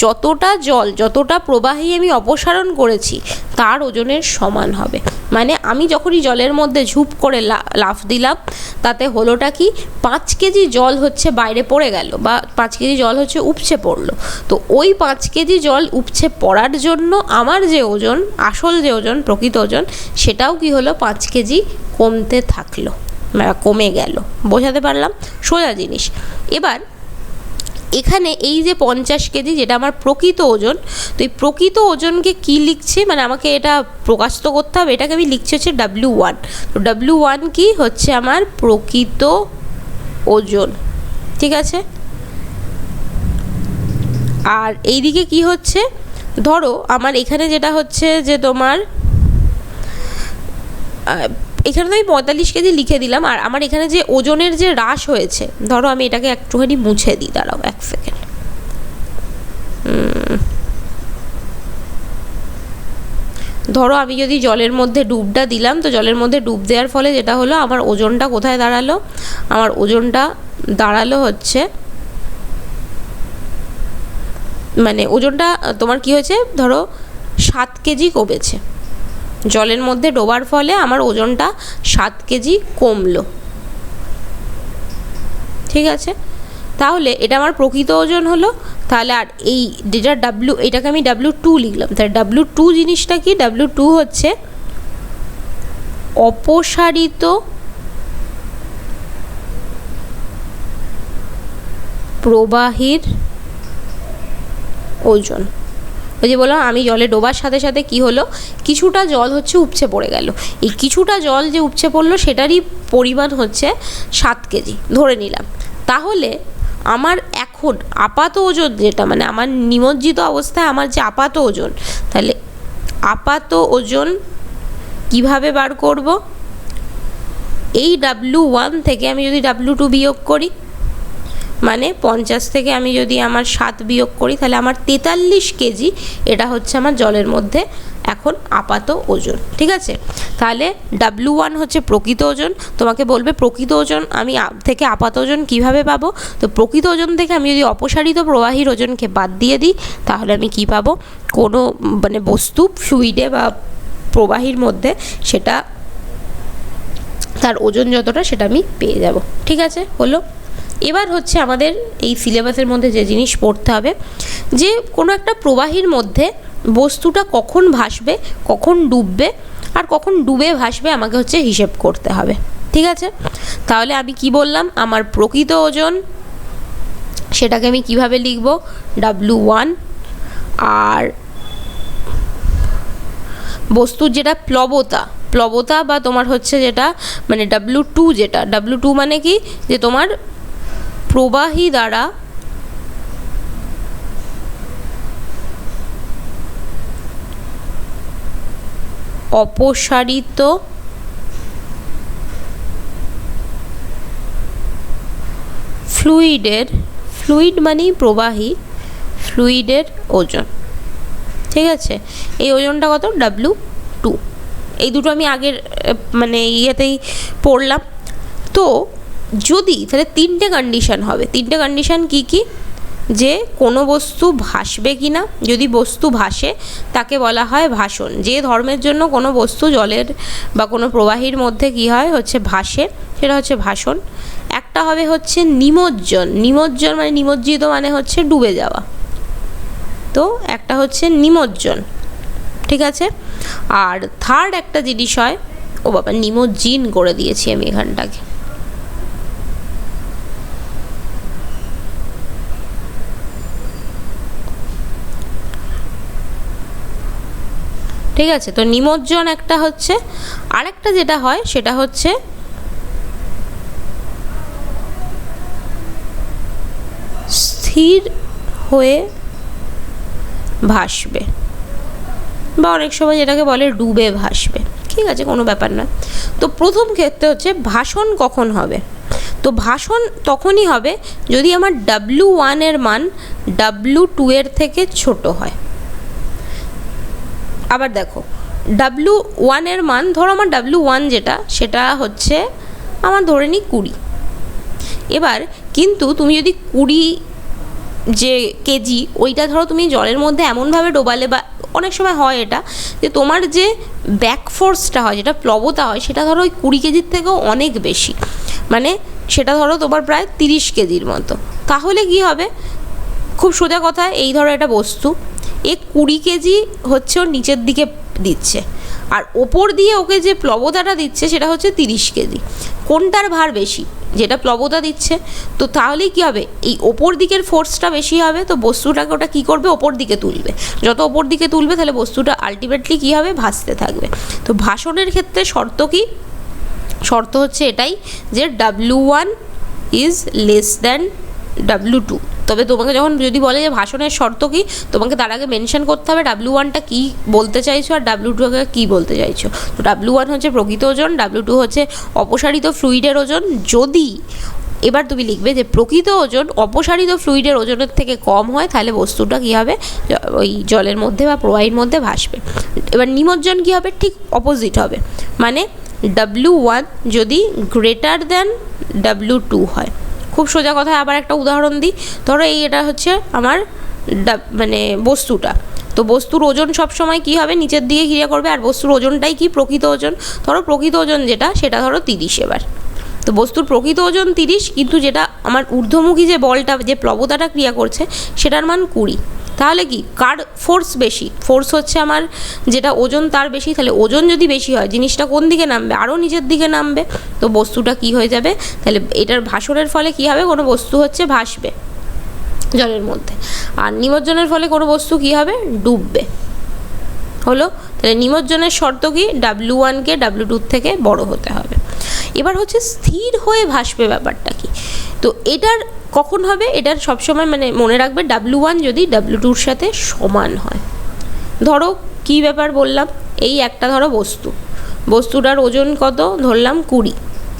Speaker 1: যতটা জল, যতটা প্রবাহী আমি অপসারণ করেছি তার ওজনের সমান হবে। মানে আমি যখনই জলের মধ্যে ঝুপ করে লাফ দিলাম, তাতে হলোটা কি, 5 কেজি জল হচ্ছে বাইরে পড়ে গেল, বা 5 কেজি জল হচ্ছে উপচে পড়লো। তো ওই 5 কেজি জল উপচে পড়ার জন্য আমার যে ওজন, আসল যে ওজন, প্রকৃত ওজন, সেটাও কি হলো, 5 কেজি কমতে থাকলো, কমে গেল। বোঝাতে পারলাম? সোজা জিনিস। এবার এখানে এই যে 50 কেজি যেটা আমার প্রকৃত ওজন, তো এই প্রকৃত ওজনকে কি লিখছি, মানে আমাকে এটা প্রকাশ তো করতে হবে, এটাকে আমি লিখছি হচ্ছে W1। তো W1 কি হচ্ছে, আমার প্রকৃত ওজন, ঠিক আছে। আর এইদিকে কি হচ্ছে, ধরো আমার এখানে যেটা হচ্ছে যে তোমার এখানে তো আমি 45 কেজি লিখে দিলাম, আর আমার এখানে যে ওজনের যে হ্রাস হয়েছে, ধরো আমি এটাকে একটুখানি মুছে দিই, দাঁড়াও 1 সেকেন্ড। ধরো আমি যদি জলের মধ্যে ডুবটা দিলাম, তো জলের মধ্যে ডুব দেওয়ার ফলে যেটা হলো, আমার ওজনটা কোথায় দাঁড়ালো, আমার ওজনটা দাঁড়ালো হচ্ছে, মানে ওজনটা তোমার কি হয়েছে, ধরো 7 কেজি কমেছে, জলের মধ্যে ডোবার ফলে আমার ওজনটা 7 কেজি কমলো, ঠিক আছে। তাহলে এটা আমার প্রকৃত ওজন হলো। তাহলে আর এই যেটা এটাকে আমি W2 লিখলাম, তাহলে W2 জিনিসটা কি, W2 হচ্ছে অপসারিত প্রবাহীর ওজন। ওই যে বললাম, আমি জলে ডোবার সাথে সাথে কি হলো, কিছুটা জল হচ্ছে উপচে পড়ে গেল, এই কিছুটা জল যে উপচে পড়লো সেটারই পরিমাণ হচ্ছে 7 কেজি ধরে নিলাম। তাহলে আমার এখন আপাত ওজন যেটা, মানে আমার নিমজ্জিত অবস্থায় আমার যে আপাত ওজন, তাহলে আপাত ওজন কিভাবে বার করব, এই W1 থেকে আমি যদি W2 বিয়োগ করি, মানে 50 থেকে আমি যদি আমার 7 বিয়োগ করি, তাহলে আমার 43 কেজি এটা হচ্ছে আমার জলের মধ্যে এখন আপাত ওজন, ঠিক আছে। তাহলে W1 হচ্ছে প্রকৃত ওজন। তোমাকে বলবে প্রকৃত ওজন আমি থেকে আপাত ওজন কিভাবে পাবো, তো প্রকৃত ওজন থেকে আমি যদি অপসারিত প্রবাহীর ওজনকে বাদ দিয়ে দিই, তাহলে আমি কি পাবো, কোনো মানে বস্তু ফ্লুইডে বা প্রবাহীর মধ্যে সেটা তার ওজন যতটা সেটা আমি পেয়ে যাব, ঠিক আছে। হলো। এবার হচ্ছে আমাদের এই সিলেবাসের মধ্যে যে জিনিস পড়তে হবে, যে কোনো একটা প্রবাহীর মধ্যে বস্তুটা কখন ভাসবে, কখন ডুববে, আর কখন ডুবে ভাসবে আমাকে হচ্ছে হিসেব করতে হবে, ঠিক আছে। তাহলে আমি কি বললাম, আমার প্রকৃত ওজন সেটাকে আমি কিভাবে লিখব, W1, আর বস্তুর যেটা প্লবতা বা তোমার হচ্ছে যেটা মানে W2, যেটা W2 মানে কি, যে তোমার প্রবাহী দ্বারা অপসারিত ফ্লুইড মানেই প্রবাহী, ফ্লুইডের ওজন, ঠিক আছে। এই ওজনটা কত, W2। এই দুটো আমি আগের মানে ইয়েতেই পড়লাম। তো যদি তাহলে 3টে কন্ডিশন হবে, 3টে কন্ডিশন কি কি, যে কোনো বস্তু ভাসবে কি না, যদি বস্তু ভাসে তাকে বলা হয় ভাসন। যে ধর্মের জন্য কোনো বস্তু জলের বা কোনো প্রবাহীর মধ্যে কি হয় হচ্ছে ভাসে, সেটা হচ্ছে ভাসন। একটা হবে হচ্ছে নিমজ্জন মানে নিমজ্জিত মানে হচ্ছে ডুবে যাওয়া, তো একটা হচ্ছে নিমজ্জন, ঠিক আছে। আর থার্ড একটা জিনিস হয়, ও বাবা নিমজ্জিন করে দিয়েছি আমি এখানটাকে, ঠিক আছে। তো নিমজ্জন একটা হচ্ছে, আরেকটা যেটা হয় সেটা হচ্ছে স্থির হয়ে ভাসবে, বা অনেক সময় যেটাকে বলে ডুবে ভাসবে, ঠিক আছে, কোনো ব্যাপার না। তো প্রথম ক্ষেত্রে হচ্ছে ভাসন কখন হবে, তো ভাষণ তখনই হবে যদি আমার W1 এর মান W2 এর থেকে ছোট হয়। আবার দেখো, W1 এর মান, ধরো আমার W1 যেটা সেটা হচ্ছে আমার ধরে নিই 20। এবার কিন্তু তুমি যদি 20 যে কেজি ওইটা ধরো তুমি জলের মধ্যে এমনভাবে ডোবালে, বা অনেক সময় হয় এটা যে তোমার যে ব্যাক ফোর্সটা হয়, যেটা প্লবতা হয়, সেটা ধরো ওই 20 কেজির থেকেও অনেক বেশি, মানে সেটা ধরো তোমার প্রায় 30 কেজির মতো। তাহলে কি হবে, খুব সোজা কথা, এই ধরো একটা বস্তু, 20 কেজি হচ্ছে ওর নিচের দিকে দিচ্ছে, আর ওপর দিয়ে ওকে যে প্লবতাটা দিচ্ছে সেটা হচ্ছে 30 কেজি। কোনটার ভার বেশি? যেটা প্লবতা দিচ্ছে। তো তাহলে কি হবে, এই ওপর দিকের ফোর্সটা বেশি হবে, তো বস্তুটাকে ওটা কী করবে, ওপর দিকে তুলবে। যত ওপর দিকে তুলবে তাহলে বস্তুটা আলটিমেটলি কী হবে, ভাসতে থাকবে। তো ভাসনের ক্ষেত্রে শর্ত কি? শর্ত হচ্ছে এটাই যে W1 is less than W2। তবে তোমাকে যখন যদি বলে যে ভাষণের শর্ত কি, তোমাকে তার আগে মেনশন করতে হবে W1টা কী বলতে চাইছো আর W2কে কী বলতে চাইছো। তো W1 হচ্ছে প্রকৃত ওজন, W2 হচ্ছে অপসারিত ফ্লুইডের ওজন। যদি এবার তুমি লিখবে যে প্রকৃত ওজন অপসারিত ফ্লুইডের ওজনের থেকে কম হয়, তাহলে বস্তুটা কী হবে, ওই জলের মধ্যে বা প্রবাহীর মধ্যে ভাসবে। এবার নিমজ্জন কী হবে, ঠিক অপোজিট হবে, মানে W1 যদি গ্রেটার দ্যান W2 হয়। খুব সোজা কথায় আবার একটা উদাহরণ দিই, ধরো এটা হচ্ছে আমার মানে বস্তুটা, তো বস্তুর ওজন সবসময় কী হবে, নিচের দিকে ক্রিয়া করবে, আর বস্তুর ওজনটাই কি, প্রকৃত ওজন। ধরো প্রকৃত ওজন যেটা সেটা ধরো 30। এবার তো বস্তুর প্রকৃত ওজন 30, কিন্তু যেটা আমার ঊর্ধ্বমুখী যে বলটা, যে প্লবতাটা ক্রিয়া করছে, সেটার মান 20। তাহলে কি, কার ফোর্স বেশি? ফোর্স হচ্ছে আমার যেটা ওজন তার বেশি। তাহলে ওজন যদি বেশি হয়, জিনিসটা কোন দিকে নামবে, আরও নিচের দিকে নামবে। তো বস্তুটা কি হয়ে যাবে, তাহলে এটার ভাসনের ফলে কি হবে, কোনো বস্তু হচ্ছে ভাসবে জলের মধ্যে, আর নিমজ্জনের ফলে কোনো বস্তু কি হবে, ডুববে। হলো, তাহলে নিমজ্জনের শর্ত কি, W1কে W2 থেকে বড় হতে হবে। এবার হচ্ছে স্থির হয়ে ভাসবে, ব্যাপারটা কি? তো এটার কখন হবে, এটার সবসময় মানে মনে রাখবে W1 যদি W2-র সাথে সমান হয়। ধরো কি ব্যাপার বললাম, এই একটা ধরো বস্তুটার ওজন কত ধরলাম 20।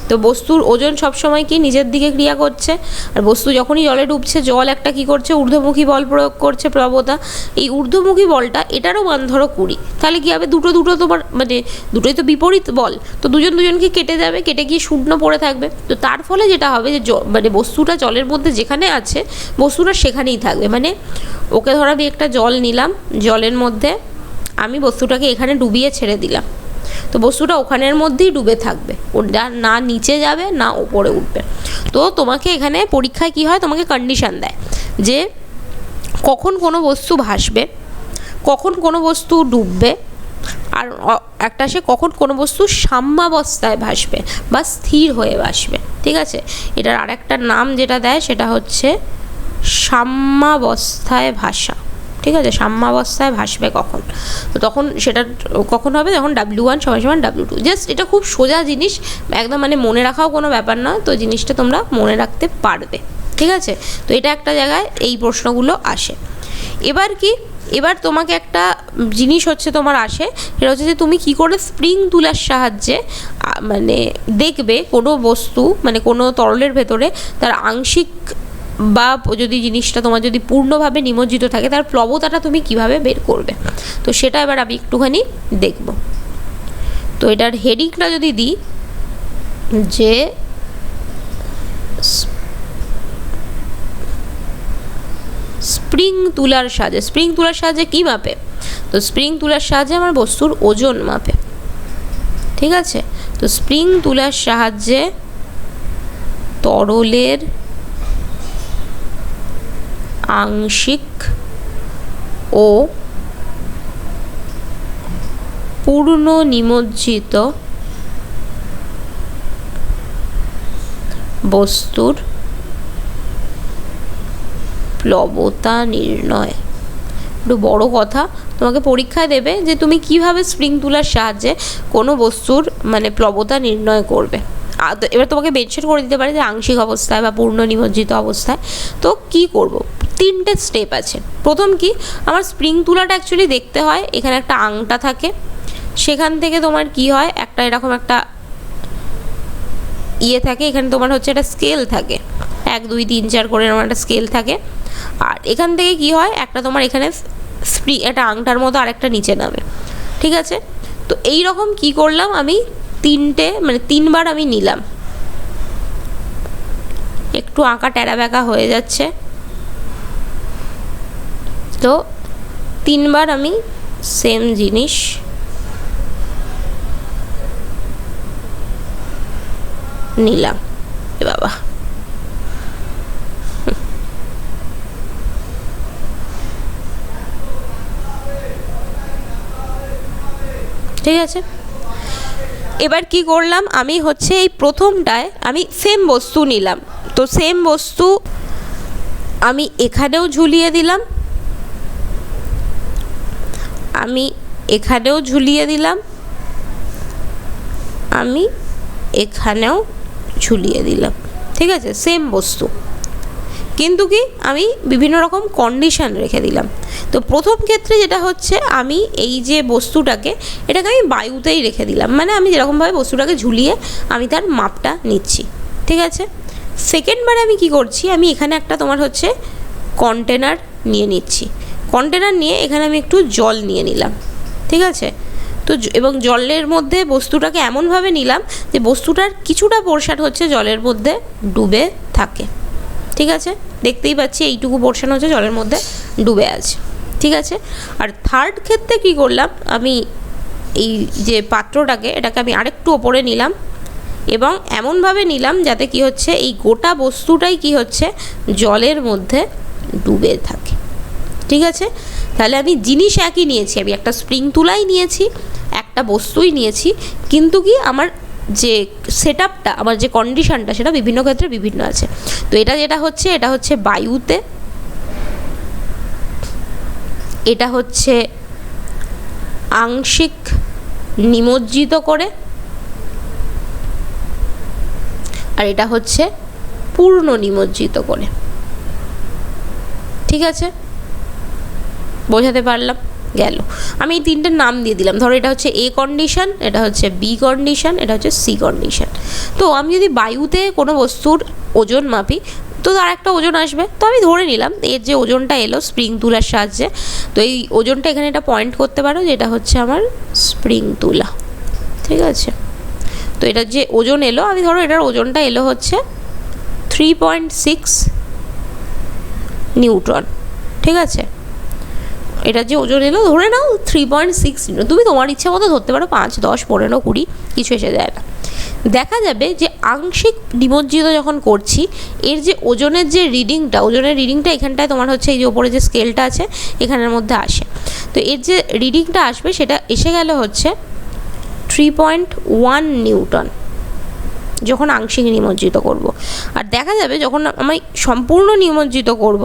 Speaker 1: তো বস্তুর ওজন সবসময় কি নিচের দিকে ক্রিয়া করছে, আর বস্তু যখনই জলে ডুবছে, জল একটা কি করছে, ঊর্ধ্বমুখী বল প্রয়োগ করছে, প্লবতা। এই ঊর্ধ্বমুখী বলটা, এটারও মান ধরো 20। তাহলে কি হবে, দুটো তোমার মানে দুটোই তো বিপরীত বল, তো দুজনকে কেটে যাবে, কেটে গিয়ে শূন্য পড়ে থাকবে। তো তার ফলে যেটা হবে যে মানে বস্তুটা জলের মধ্যে যেখানে আছে, বস্তুটা সেখানেই থাকবে। মানে ওকে ধরো আমি একটা জল নিলাম, জলের মধ্যে আমি বস্তুটাকে এখানে ডুবিয়ে ছেড়ে দিলাম, তো বস্তুটা ওখানের মধ্যেই ডুবে থাকবে, ওটা না নিচে যাবে না ওপরে উঠবে। তো তোমাকে এখানে পরীক্ষায় কি হয়, তোমাকে কন্ডিশন দেয় যে কখন কোনো বস্তু ভাসবে, কখন কোনো বস্তু ডুববে, আর একটা সে কখন কোনো বস্তু সাম্যাবস্থায় ভাসবে বা স্থির হয়ে ভাসবে। ঠিক আছে, এটার আরেকটা নাম যেটা দেয় সেটা হচ্ছে সাম্যাবস্থায় ভাসা। ঠিক আছে, সাম্যাবস্থায় ভাসবে কখন, তো তখন সেটা কখন হবে, যখন W1 সমান W2। জাস্ট এটা খুব সোজা জিনিস, একদম মানে মনে রাখাও কোনো ব্যাপার না, তো জিনিসটা তোমরা মনে রাখতে পারবে। ঠিক আছে, তো এটা একটা জায়গায় এই প্রশ্নগুলো আসে। এবার কি, এবার তোমাকে একটা জিনিস হচ্ছে তোমার আসে, সেটা হচ্ছে যে তুমি কি করে স্প্রিং তুলার সাহায্যে মানে দেখবে কোনো বস্তু, মানে কোনো তরলের ভেতরে তার আংশিক বা যদি জিনিসটা তোমার যদি পূর্ণভাবে নিমজ্জিত থাকে, তার প্লবতাটা তুমি কিভাবে বের করবে। তো সেটা এবার আমি একটুখানি দেখব। তো এটার হেডিংটা যদি দিই যে স্প্রিং তুলার সাহায্যে কী মাপে, তো স্প্রিং তুলার সাহায্যে আমার বস্তুর ওজন মাপে। ঠিক আছে, তো স্প্রিং তুলার সাহায্যে তরলের আংশিক ও পূর্ণ নিমজ্জিত বস্তুর প্লবতা নির্ণয়। একটু বড় কথা, তোমাকে পরীক্ষায় দেবে যে তুমি কিভাবে স্প্রিং তুলার সাহায্যে কোনো বস্তুর মানে প্লবতা নির্ণয় করবে। এবার তোমাকে মেনশন করে দিতে পারে যে আংশিক অবস্থায় বা পূর্ণ নিমজ্জিত অবস্থায়। তো কি করব, 3টে স্টেপ আছে। প্রথম কি, আমার স্প্রিং তুলাটা অ্যাকচুয়ালি দেখতে হয়, এখানে একটা আংটা থাকে, সেখান থেকে তোমার কি হয়, একটা এরকম একটা ইয়ে থাকে, এখানে তোমার হচ্ছে একটা স্কেল থাকে, 1 2 3 4 করে এরকম একটা স্কেল থাকে। আর এখান থেকে কি হয়, একটা তোমার এখানে একটা আংটার মতো আরেকটা নিচে নামে, ঠিক আছে। তো এই রকম কি করলাম আমি, 3বার আমি নিলাম। একটু আঁকা টেরা ব্যাকা হয়ে যাচ্ছে, তো 3বার আমি সেম জিনিস নিলাম। এ বাবা, ঠিক আছে। এবার কি করলাম আমি হচ্ছে এই প্রথমটায় আমি সেম বস্তু নিলাম, তো সেম বস্তু আমি এখানেও ঝুলিয়ে দিলাম, আমি এখানেও ঝুলিয়ে দিলাম, আমি এখানেও ঝুলিয়ে দিলাম, ঠিক আছে, সেম বস্তু, কিন্তু কি আমি বিভিন্ন রকম কন্ডিশন রেখে দিলাম। তো প্রথম ক্ষেত্রে যেটা হচ্ছে, আমি এই যে বস্তুটাকে এটাকে আমি বায়ুতেই রেখে দিলাম, মানে আমি যেরকমভাবে বস্তুটাকে ঝুলিয়ে আমি তার মাপটা নিচ্ছি, ঠিক আছে। সেকেন্ডবারে আমি কি করছি, আমি এখানে একটা তোমার হচ্ছে কন্টেনার নিয়ে নিচ্ছি, কন্টেনার নিয়ে এখানে আমি একটু জল নিয়ে নিলাম, ঠিক আছে। তো এবং জলের মধ্যে বস্তুটাকে এমনভাবে নিলাম যে বস্তুটার কিছুটা পোর্শন হচ্ছে জলের মধ্যে ডুবে থাকে, ঠিক আছে। দেখতেই পাচ্ছি এইটুকু পোর্শন হচ্ছে জলের মধ্যে ডুবে আছে, ঠিক আছে। আর থার্ড ক্ষেত্রে কি করলাম, আমি এই যে পাত্রটাকে এটাকে আমি আরেকটু ওপরে নিলাম এবং এমনভাবে নিলাম যাতে কি হচ্ছে এই গোটা বস্তুটাই কি হচ্ছে জলের মধ্যে ডুবে থাকে, ঠিক আছে। তাহলে আমি জিনিস একই নিয়েছি, আমি একটা স্প্রিং তুলাই নিয়েছি, একটা বস্তুই নিয়েছি, কিন্তু কি আমার যে সেটআপটা, আমার যে কন্ডিশনটা সেটা বিভিন্ন ক্ষেত্রে বিভিন্ন আছে। তো এটা যেটা হচ্ছে, এটা হচ্ছে বায়ুতে, এটা হচ্ছে আংশিক নিমজ্জিত করে, আর এটা হচ্ছে পূর্ণ নিমজ্জিত করে, ঠিক আছে। বোঝাতে পারলাম? গেল। আমি এই 3টের নাম দিয়ে দিলাম, ধরো এটা হচ্ছে এ কন্ডিশন, এটা হচ্ছে বি কন্ডিশন, এটা হচ্ছে সি কন্ডিশন। তো আমি যদি বায়ুতে কোনো বস্তুর ওজন মাপি, তো তার একটা ওজন আসবে, তো আমি ধরে নিলাম এর যে ওজনটা এলো স্প্রিং তুলার সাহায্যে, তো এই ওজনটা এখানে এটা পয়েন্ট করতে পারো যে এটা হচ্ছে আমার স্প্রিং তুলা, ঠিক আছে। তো এটার যে ওজন এলো, আমি ধরো এটার ওজনটা এলো হচ্ছে 3.6 নিউটন, ঠিক আছে। এটা যে ওজন এলো ধরে নাও 3.6, তুমি তোমার ইচ্ছা মতো ধরতে পারো, 5 10 15 20 কিছু এসে যায় না। দেখা যাবে যে আংশিক নিমজ্জিত যখন করছি, এর যে ওজনের যে রিডিংটা এখানটায় তোমার হচ্ছে এই যে ওপরে যে স্কেলটা আছে এখানের মধ্যে আসে। তো এর যে রিডিংটা আসবে সেটা এসে গেল হচ্ছে 3.1 নিউটন যখন আংশিক নিমজ্জিত করব। আর দেখা যাবে যখন আমি সম্পূর্ণ নিমজ্জিত করব,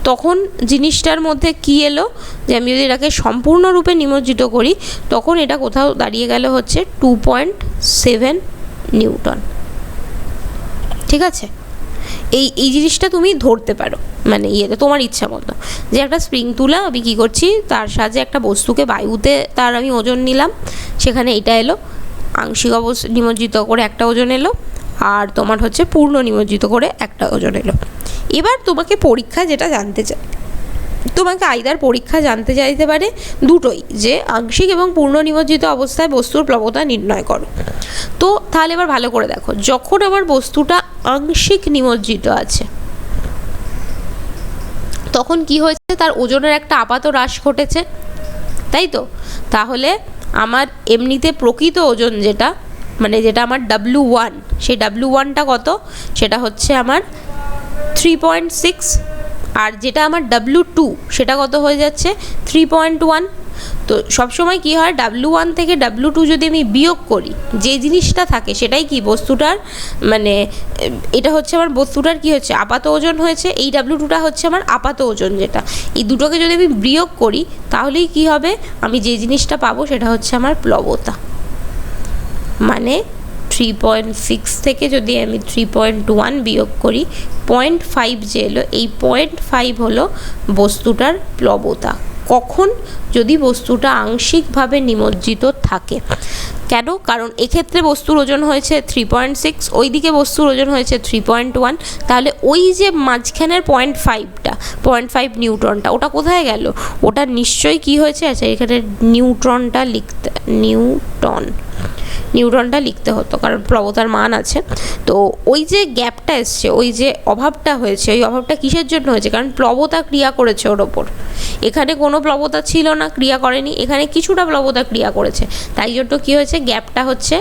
Speaker 1: তখন জিনিসটার মধ্যে কি এলো, যে আমি যদি এটাকে সম্পূর্ণরূপে নিমজ্জিত করি, তখন এটা কোথাও দাঁড়িয়ে গেল হচ্ছে 2.7 নিউটন, ঠিক আছে। এই জিনিসটা তুমি ধরতে পারো, মানে ইয়েতে তোমার ইচ্ছা মতো, যে একটা স্প্রিং তুলা আমি কী করছি, তার সাহায্যে একটা বস্তুকে বায়ুতে তার আমি ওজন নিলাম, সেখানে এটা এলো, আংশিক নিমজ্জিত করে একটা ওজন এলো, আর তোমার হচ্ছে পূর্ণ নিমজ্জিত করে একটা ওজন এলো। এবার তোমাকে পরীক্ষা যেটা জানতে চাই, তোমাকে আইদার পরীক্ষা জানতে চাইতে পারে দুটোই, যে আংশিক এবং পূর্ণ নিমজ্জিত অবস্থায় বস্তুর প্লবতা নির্ণয় করো। তো তাহলে এবার ভালো করে দেখো, যখন আমার বস্তুটা আংশিক নিমজ্জিত আছে, তখন কি হয়েছে, তার ওজনের একটা আপাত হ্রাস ঘটেছে, তাই তো। তাহলে আমার এমনিতে প্রকৃত ওজন যেটা, মানে যেটা আমার W1, সেই W1টা কত, সেটা হচ্ছে আমার 3.6, আর যেটা আমার W2 সেটা কত হয়ে যাচ্ছে 3.1। তো সবসময় কি হয়, W1 থেকে W2 যদি আমি বিয়োগ করি, যে জিনিসটা থাকে সেটাই কি বস্তুটার, মানে এটা হচ্ছে আমার বস্তুটার কি হচ্ছে আপাত ওজন হয়েছে, এই W2টা হচ্ছে আমার আপাত ওজন যেটা, এই দুটোকে যদি আমি বিয়োগ করি তাহলেই কি হবে, আমি যে জিনিসটা পাবো সেটা হচ্ছে আমার প্লবতা। মানে 3.6 থেকে যদি আমি 3.1 বিয়োগ করি, 0.5 যে এলো, এই 0.5 হলো বস্তুটার প্লবতা। কখন? যদি বস্তুটা আংশিকভাবে নিমজ্জিত থাকে। কেন? কারণ এক্ষেত্রে বস্তুর ওজন হয়েছে 3.6, ওইদিকে বস্তুর ওজন হয়েছে 3.1, তাহলে ওই যে মাঝখানের 0.5 নিউটনটা ওটা কোথায় গেল? ওটা নিশ্চয়ই কি হয়েছে, আচ্ছা এখানে নিউটনটা লিখতে হতো কারণ প্লবতার মান আছে। তো ওই যে গ্যাপটা এসছে, ওই যে অভাবটা হয়েছে, ওই অভাবটা কিসের জন্য হয়েছে? কারণ প্লবতা ক্রিয়া করেছে ওর ওপর। এখানে কোনো প্লবতা ছিল না, ক্রিয়া করেনি, এখানে কিছুটা প্লবতা ক্রিয়া করেছে, তাই জন্য কি হয়েছে, গ্যাপটা হচ্ছে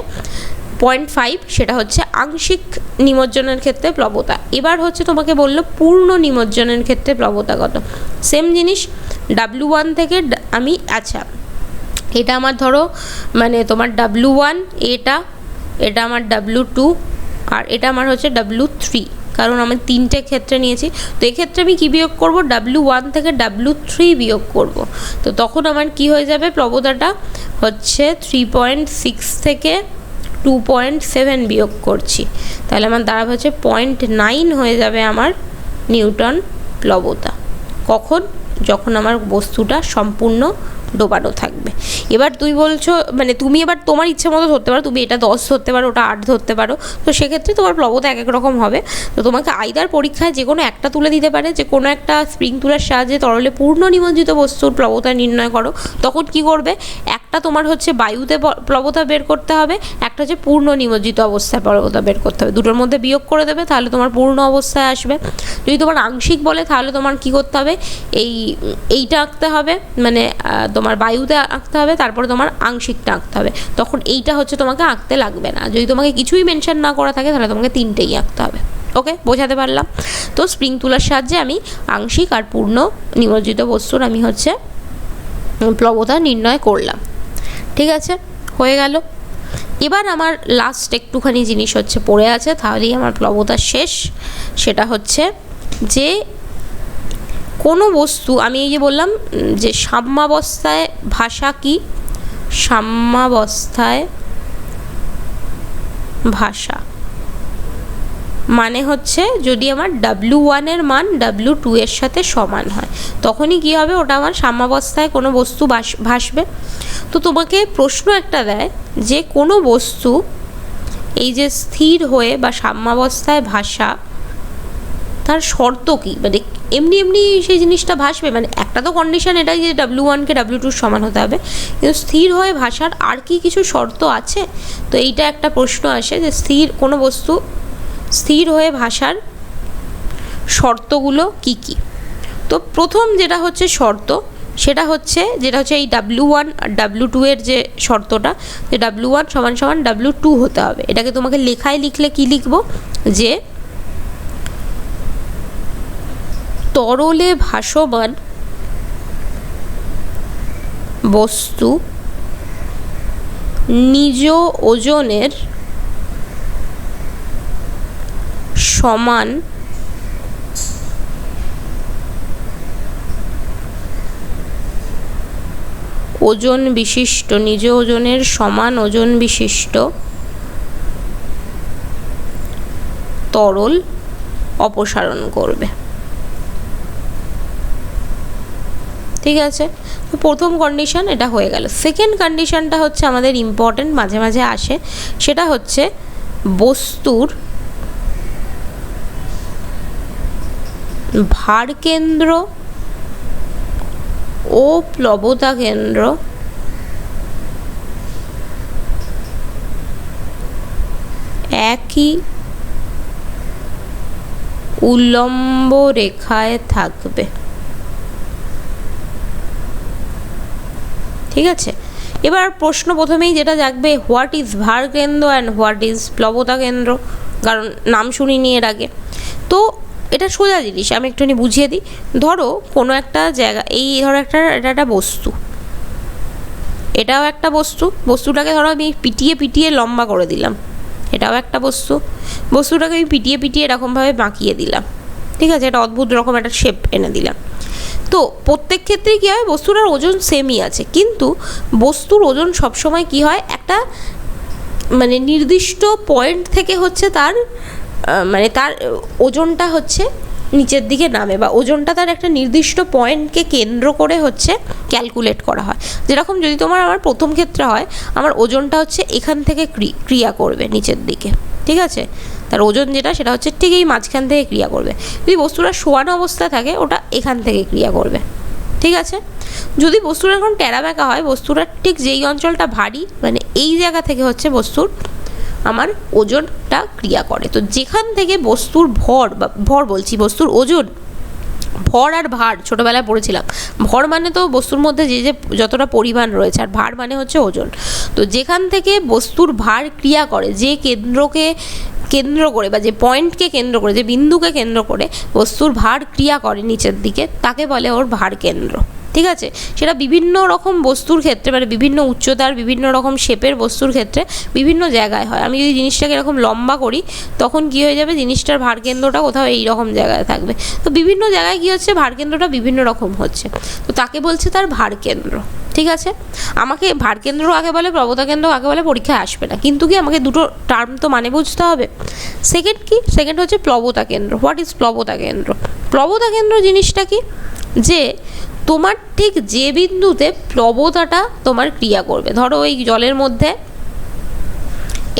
Speaker 1: 0.5, সেটা হচ্ছে আংশিক নিমজ্জনের ক্ষেত্রে প্লবতা। এবার হচ্ছে তোমাকে বললো পূর্ণ নিমজ্জনের ক্ষেত্রে প্লবতা কত। সেম জিনিস, W1 থেকে আমি, আচ্ছা এটা আমার ধরো মানে তোমার W1, এটা আমার W2, আর এটা আমার হচ্ছে W3, কারণ আমি 3টে ক্ষেত্রে নিয়েছি। তো এক্ষেত্রে আমি কী বিয়োগ করব? W1 থেকে W3 বিয়োগ করব। তো তখন আমার কি হয়ে যাবে? প্লবতাটা হচ্ছে 3.6 থেকে 2.7 বিয়োগ করছি, তাহলে আমার দাঁড়াবে হচ্ছে 0.9 হয়ে যাবে আমার নিউটন প্লবতা। কখন? যখন আমার বস্তুটা সম্পূর্ণ ডোবানো থাকবে। এবার তুই বলছো মানে তুমি এবার তোমার ইচ্ছে মতো ধরতে পারো, তুমি এটা 10 ধরতে পারো, ওটা 8 ধরতে পারো, তো সেক্ষেত্রে তোমার প্লবতা এক এক রকম হবে। তো তোমাকে আইদার পরীক্ষায় যে কোনো একটা তুলে দিতে পারে, যে কোনো একটা স্প্রিং তুলার সাহায্যে তরলে পূর্ণ নিমজ্জিত বস্তুর প্লবতা নির্ণয় করো। তখন কি করবে? একটা তোমার হচ্ছে বায়ুতে প্লবতা বের করতে হবে, একটা হচ্ছে পূর্ণ নিমজ্জিত অবস্থায় প্লবতা বের করতে হবে, দুটোর মধ্যে বিয়োগ করে দেবে, তাহলে তোমার পূর্ণ অবস্থায় আসবে। যদি তোমার আংশিক বলে তাহলে তোমার কি করতে হবে? এইটা আঁকতে হবে, মানে তোমার বায়ুতে আঁকতে হবে, তারপরে তোমার আংশিকটা আঁকতে হবে, তখন এইটা হচ্ছে তোমাকে আঁকতে লাগবে না। যদি তোমাকে কিছুই মেনশন না করা থাকে তাহলে তোমাকে 3টেই আঁকতে হবে। ওকে, বোঝাতে পারলাম? তো স্প্রিং তুলার সাহায্যে আমি আংশিক আর পূর্ণ নিমজ্জিত বস্তুর আমি হচ্ছে প্লবতা নির্ণয় করলাম। ঠিক আছে, হয়ে গেল। এবার আমার লাস্ট একটুখানি জিনিস হচ্ছে পড়ে আছে, তাহলেই আমার প্লবতা শেষ। সেটা হচ্ছে যে কোনো বস্তু, আমি এই যে বললাম যে সাম্যাবস্থায় ভাষা কি? সাম্যাবস্থায় ভাষা মানে হচ্ছে যদি আমার W1 এর মান W2 এর সাথে সমান হয়, তখনই কি হবে? ওটা আমার সাম্যাবস্থায় কোনো বস্তু ভাসবে। তো তোমাকে প্রশ্ন একটা দেয় যে কোনো বস্তু এই যে স্থির হয়ে বা সাম্যাবস্থায় ভাষা, তার শর্ত কী? মানে এমনি সেই জিনিসটা ভাসবে, মানে একটা তো কন্ডিশন এটাই যে W1কে W2 সমান হতে হবে, কিন্তু স্থির হয়ে ভাষার আর কি কিছু শর্ত আছে? তো এইটা একটা প্রশ্ন আসে যে কোনো বস্তু স্থির হয়ে ভাষার শর্তগুলো কি কি। তো প্রথম যেটা হচ্ছে শর্ত, সেটা হচ্ছে এই W1 আর W2 এর যে শর্তটা, যে W1 সমান W2 হতে হবে। এটাকে তোমাকে লেখায় লিখলে কি লিখবো? যে তরলে ভাসমান বস্তু নিজ ওজনের সমান ওজন বিশিষ্ট, নিজ ওজনের সমান ওজন বিশিষ্ট তরল অপসারণ করবে। ঠিক আছে, তো প্রথম কন্ডিশন এটা হয়ে গেল। সেকেন্ড কন্ডিশনটা হচ্ছে আমাদের ইম্পর্টেন্ট, মাঝে মাঝে আসে, সেটা হচ্ছে বস্তুর ভার কেন্দ্র ও প্লবতা কেন্দ্র একই উল্লম্ব রেখায় থাকবে। ঠিক আছে, এবার প্রশ্ন প্রথমেই যেটা জাগবে, হোয়াট ইজ ভার কেন্দ্র অ্যান্ড হোয়াট ইজ প্লবতা কেন্দ্র, কারণ নাম শুনিনি এর আগে। তো এটা সোজা জিনিস, আমি একটুখানি বুঝিয়ে দিই। ধরো কোনো একটা জায়গা, এই ধরো এটা একটা বস্তু, এটাও একটা বস্তুটাকে ধরো আমি পিটিয়ে লম্বা করে দিলাম, এটাও একটা বস্তুটাকে আমি পিটিয়ে এরকমভাবে বাঁকিয়ে দিলাম। ঠিক আছে, এটা অদ্ভুত রকম একটা শেপ এনে দিলাম। তো প্রত্যেক ক্ষেত্রেই কী হয়? বস্তুটার ওজন সেমই আছে, কিন্তু বস্তুর ওজন সবসময় কী হয়? একটা মানে নির্দিষ্ট পয়েন্ট থেকে হচ্ছে তার ওজনটা হচ্ছে নিচের দিকে নামে, বা ওজনটা তার একটা নির্দিষ্ট পয়েন্টকে কেন্দ্র করে হচ্ছে ক্যালকুলেট করা হয়। যেরকম যদি আমার প্রথম ক্ষেত্রে হয়, আমার ওজনটা হচ্ছে এখান থেকে ক্রিয়া করবে নিচের দিকে, ঠিক আছে, তার ওজন যেটা সেটা হচ্ছে ঠিক এই মাঝখান থেকে ক্রিয়া করবে। যদি বস্তুটা শোয়ানো অবস্থায় থাকে ওটা এখান থেকে ক্রিয়া করবে, ঠিক আছে। যদি বস্তুটা এখন টেরা বেঁকা হয়, বস্তুটার ঠিক যেই অঞ্চলটা ভারী, মানে এই জায়গা থেকে হচ্ছে বস্তুর আমার ওজনটা ক্রিয়া করে। তো যেখান থেকে বস্তুর বস্তুর ওজন, ভর আর ভার ছোটোবেলায় পড়েছিলাম। ভর মানে তো বস্তুর মধ্যে যে যতটা পরিমাণ রয়েছে, আর ভার মানে হচ্ছে ওজন। তো যেখান থেকে বস্তুর ভার ক্রিয়া করে, যে কেন্দ্রকে কেন্দ্র করে বা যে পয়েন্টকে কেন্দ্র করে, যে বিন্দুকে কেন্দ্র করে বস্তুর ভার ক্রিয়া করে নিচের দিকে, তাকে বলে ওর ভার কেন্দ্র, ঠিক আছে। সেটা বিভিন্ন রকম বস্তুর ক্ষেত্রে, মানে বিভিন্ন উচ্চতার বিভিন্ন রকম শেপের বস্তুর ক্ষেত্রে বিভিন্ন জায়গায় হয়। আমি যদি জিনিসটাকে এরকম লম্বা করি, তখন কী হয়ে যাবে, জিনিসটার ভারকেন্দ্রটা কোথাও এই রকম জায়গায় থাকবে। তো বিভিন্ন জায়গায় কী হচ্ছে, ভারকেন্দ্রটা বিভিন্ন রকম হচ্ছে, তো তাকে বলছে তার ভারকেন্দ্র, ঠিক আছে। আমাকে ভারকেন্দ্র আগে বলে, প্রবতা কেন্দ্র আগে বলে, পরীক্ষায় আসবে না, কিন্তু কি আমাকে দুটো টার্ম তো মানে বুঝতে হবে। সেকেন্ড হচ্ছে প্লবতা কেন্দ্র। হোয়াট ইজ প্লবতা কেন্দ্র? প্লবতা কেন্দ্র জিনিসটা কি, যে তোমার ঠিক যে বিন্দুতে প্লবতাটা তোমার ক্রিয়া করবে। ধরো এই জলের মধ্যে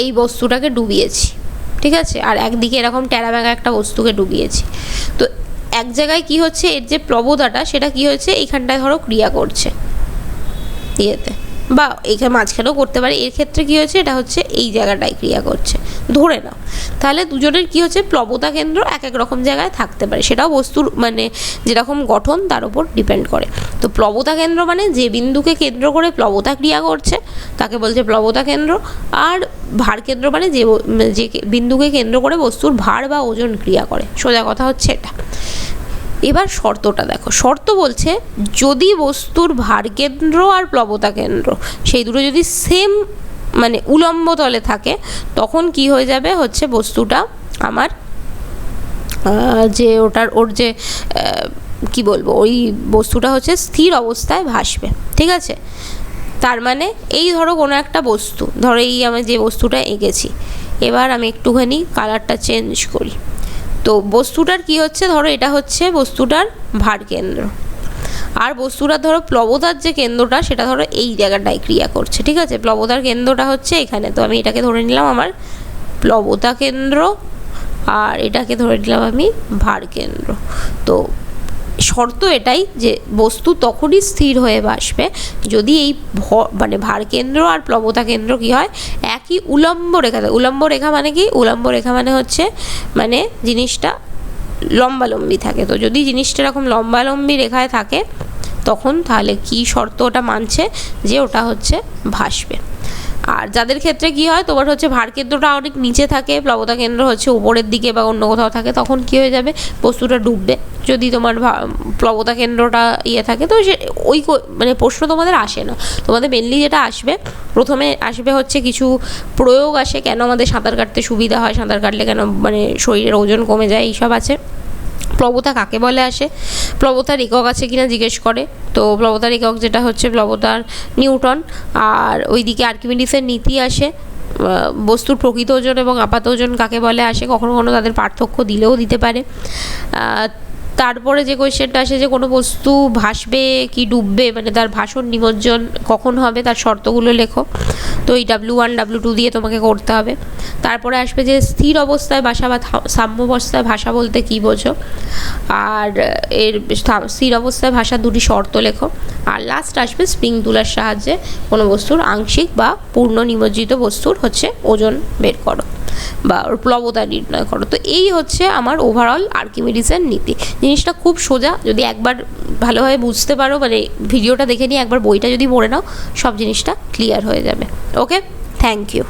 Speaker 1: এই বস্তুটাকে ডুবিয়েছি, ঠিক আছে, আর একদিকে এরকম টেরা বেঁকা একটা বস্তুকে ডুবিয়েছি। তো এক জায়গায় কি হচ্ছে, এর যে প্লবতাটা সেটা কি হচ্ছে, এইখানটায় ধরো ক্রিয়া করছে ইয়েতে, বা এইখানে মাঝখানেও করতে পারে। এর ক্ষেত্রে কী হয়েছে, এটা হচ্ছে এই জায়গাটায় ক্রিয়া করছে, ধরে নাও। তাহলে দুজনের কী হচ্ছে, প্লবতা কেন্দ্র এক এক রকম জায়গায় থাকতে পারে, সেটাও বস্তুর মানে যেরকম গঠন তার উপর ডিপেন্ড করে। তো প্লবতা কেন্দ্র মানে যে বিন্দুকে কেন্দ্র করে প্লবতা ক্রিয়া করছে তাকে বলছে প্লবতা কেন্দ্র। আর ভার কেন্দ্র মানে যে বিন্দুকে কেন্দ্র করে বস্তুর ভার বা ওজন ক্রিয়া করে। সোজা কথা হচ্ছে এটা। এবার শর্তটা দেখো, শর্ত বলছে যদি বস্তুর ভারকেন্দ্র আর প্লবতা কেন্দ্র সেই দুটো যদি সেম মানে উলম্ব তলে থাকে, তখন কি হয়ে যাবে হচ্ছে বস্তুটা আমার যে ওর যে কি বলবো, ওই বস্তুটা হচ্ছে স্থির অবস্থায় ভাসবে, ঠিক আছে। তার মানে এই ধরো কোনো একটা বস্তু, ধরো এই আমি যে বস্তুটা এঁকেছি, এবার আমি একটুখানি কালারটা চেঞ্জ করি। তো বস্তুটার কি হচ্ছে, ধরো এটা হচ্ছে বস্তুটার ভার কেন্দ্র, আর বস্তুটার ধরো প্লবতার যে কেন্দ্রটা সেটা ধরো এই জায়গাটায় ক্রিয়া করছে, ঠিক আছে। প্লবতার কেন্দ্রটা হচ্ছে এখানে, তো আমি এটাকে ধরে নিলাম আমার প্লবতা কেন্দ্র, আর এটাকে ধরে নিলাম আমি ভার কেন্দ্র। তো শর্ত এটাই যে বস্তু তখনই স্থির হয়ে ভাসবে যদি এই মানে ভার কেন্দ্র আর প্লবতা কেন্দ্র কি হয়, একই উলম্ব রেখা থাকে। উলম্ব রেখা মানে কি, উলম্ব রেখা মানে হচ্ছে মানে জিনিসটা লম্বালম্বি থাকে। তো যদি জিনিসটা এরকম লম্বালম্বি রেখায় থাকে, তখন তাহলে কি শর্ত ওটা মানছে, যে ওটা হচ্ছে ভাসবে। আর যাদের ক্ষেত্রে কি হয়, তোমার হচ্ছে ভার কেন্দ্রটা অনেক নিচে থাকে, প্লবতা কেন্দ্র হচ্ছে উপরের দিকে বা অন্য কোথাও থাকে, তখন কি হয়ে যাবে, বস্তুটা ডুববে। যদি তোমার প্লবতা কেন্দ্রটা থাকে, তো সে ওই মানে প্রশ্ন তোমাদের আসে না। তোমাদের মেনলি যেটা আসবে, প্রথমে আসবে হচ্ছে কিছু প্রয়োগ আসে, কেন আমাদের সাঁতার কাটতে সুবিধা হয়, সাঁতার কাটলে কেন মানে শরীরের ওজন কমে যায়, এইসব আছে। প্লবতা কাকে বলে আসে, প্লবতার একক আছে কিনা জিজ্ঞেস করে। তো প্লবতার একক যেটা হচ্ছে প্লবতার নিউটন। আর ওইদিকে আর্কিমিডিসের নীতি আসে, বস্তুর প্রকৃত ওজন এবং আপাত ওজন কাকে বলে আসে, কখনো কখনো তাদের পার্থক্য দিলেও দিতে পারে। তারপরে যে কোয়েশ্চেনটা আসে যে কোনো বস্তু ভাসবে কি ডুববে, মানে তার ভাসন নিমজ্জন কখন হবে, তার শর্তগুলো লেখো। তো এই W1 W2 দিয়ে তোমাকে করতে হবে। তারপরে আসবে যে স্থির অবস্থায় ভাষা বা সাম্য অবস্থায় ভাষা বলতে কী বোঝো, আর এর স্থির অবস্থায় ভাষা দুটি শর্ত লেখো। আর লাস্ট আসবে স্প্রিং তুলার সাহায্যে কোনো বস্তুর আংশিক বা পূর্ণ নিমজ্জিত বস্তুর হচ্ছে ওজন বের করো বা ওর প্লবতা নির্ণয় করো। তো এই হচ্ছে আমার ওভারঅল আর্কিমিডিসের নীতি। জিনিসটা খুব সোজা, যদি একবার ভালোভাবে বুঝতে পারো, মানে ভিডিওটা দেখে নিয়ে একবার বইটা যদি পড়ে নাও, সব জিনিসটা ক্লিয়ার হয়ে যাবে। ওকে, থ্যাংক ইউ।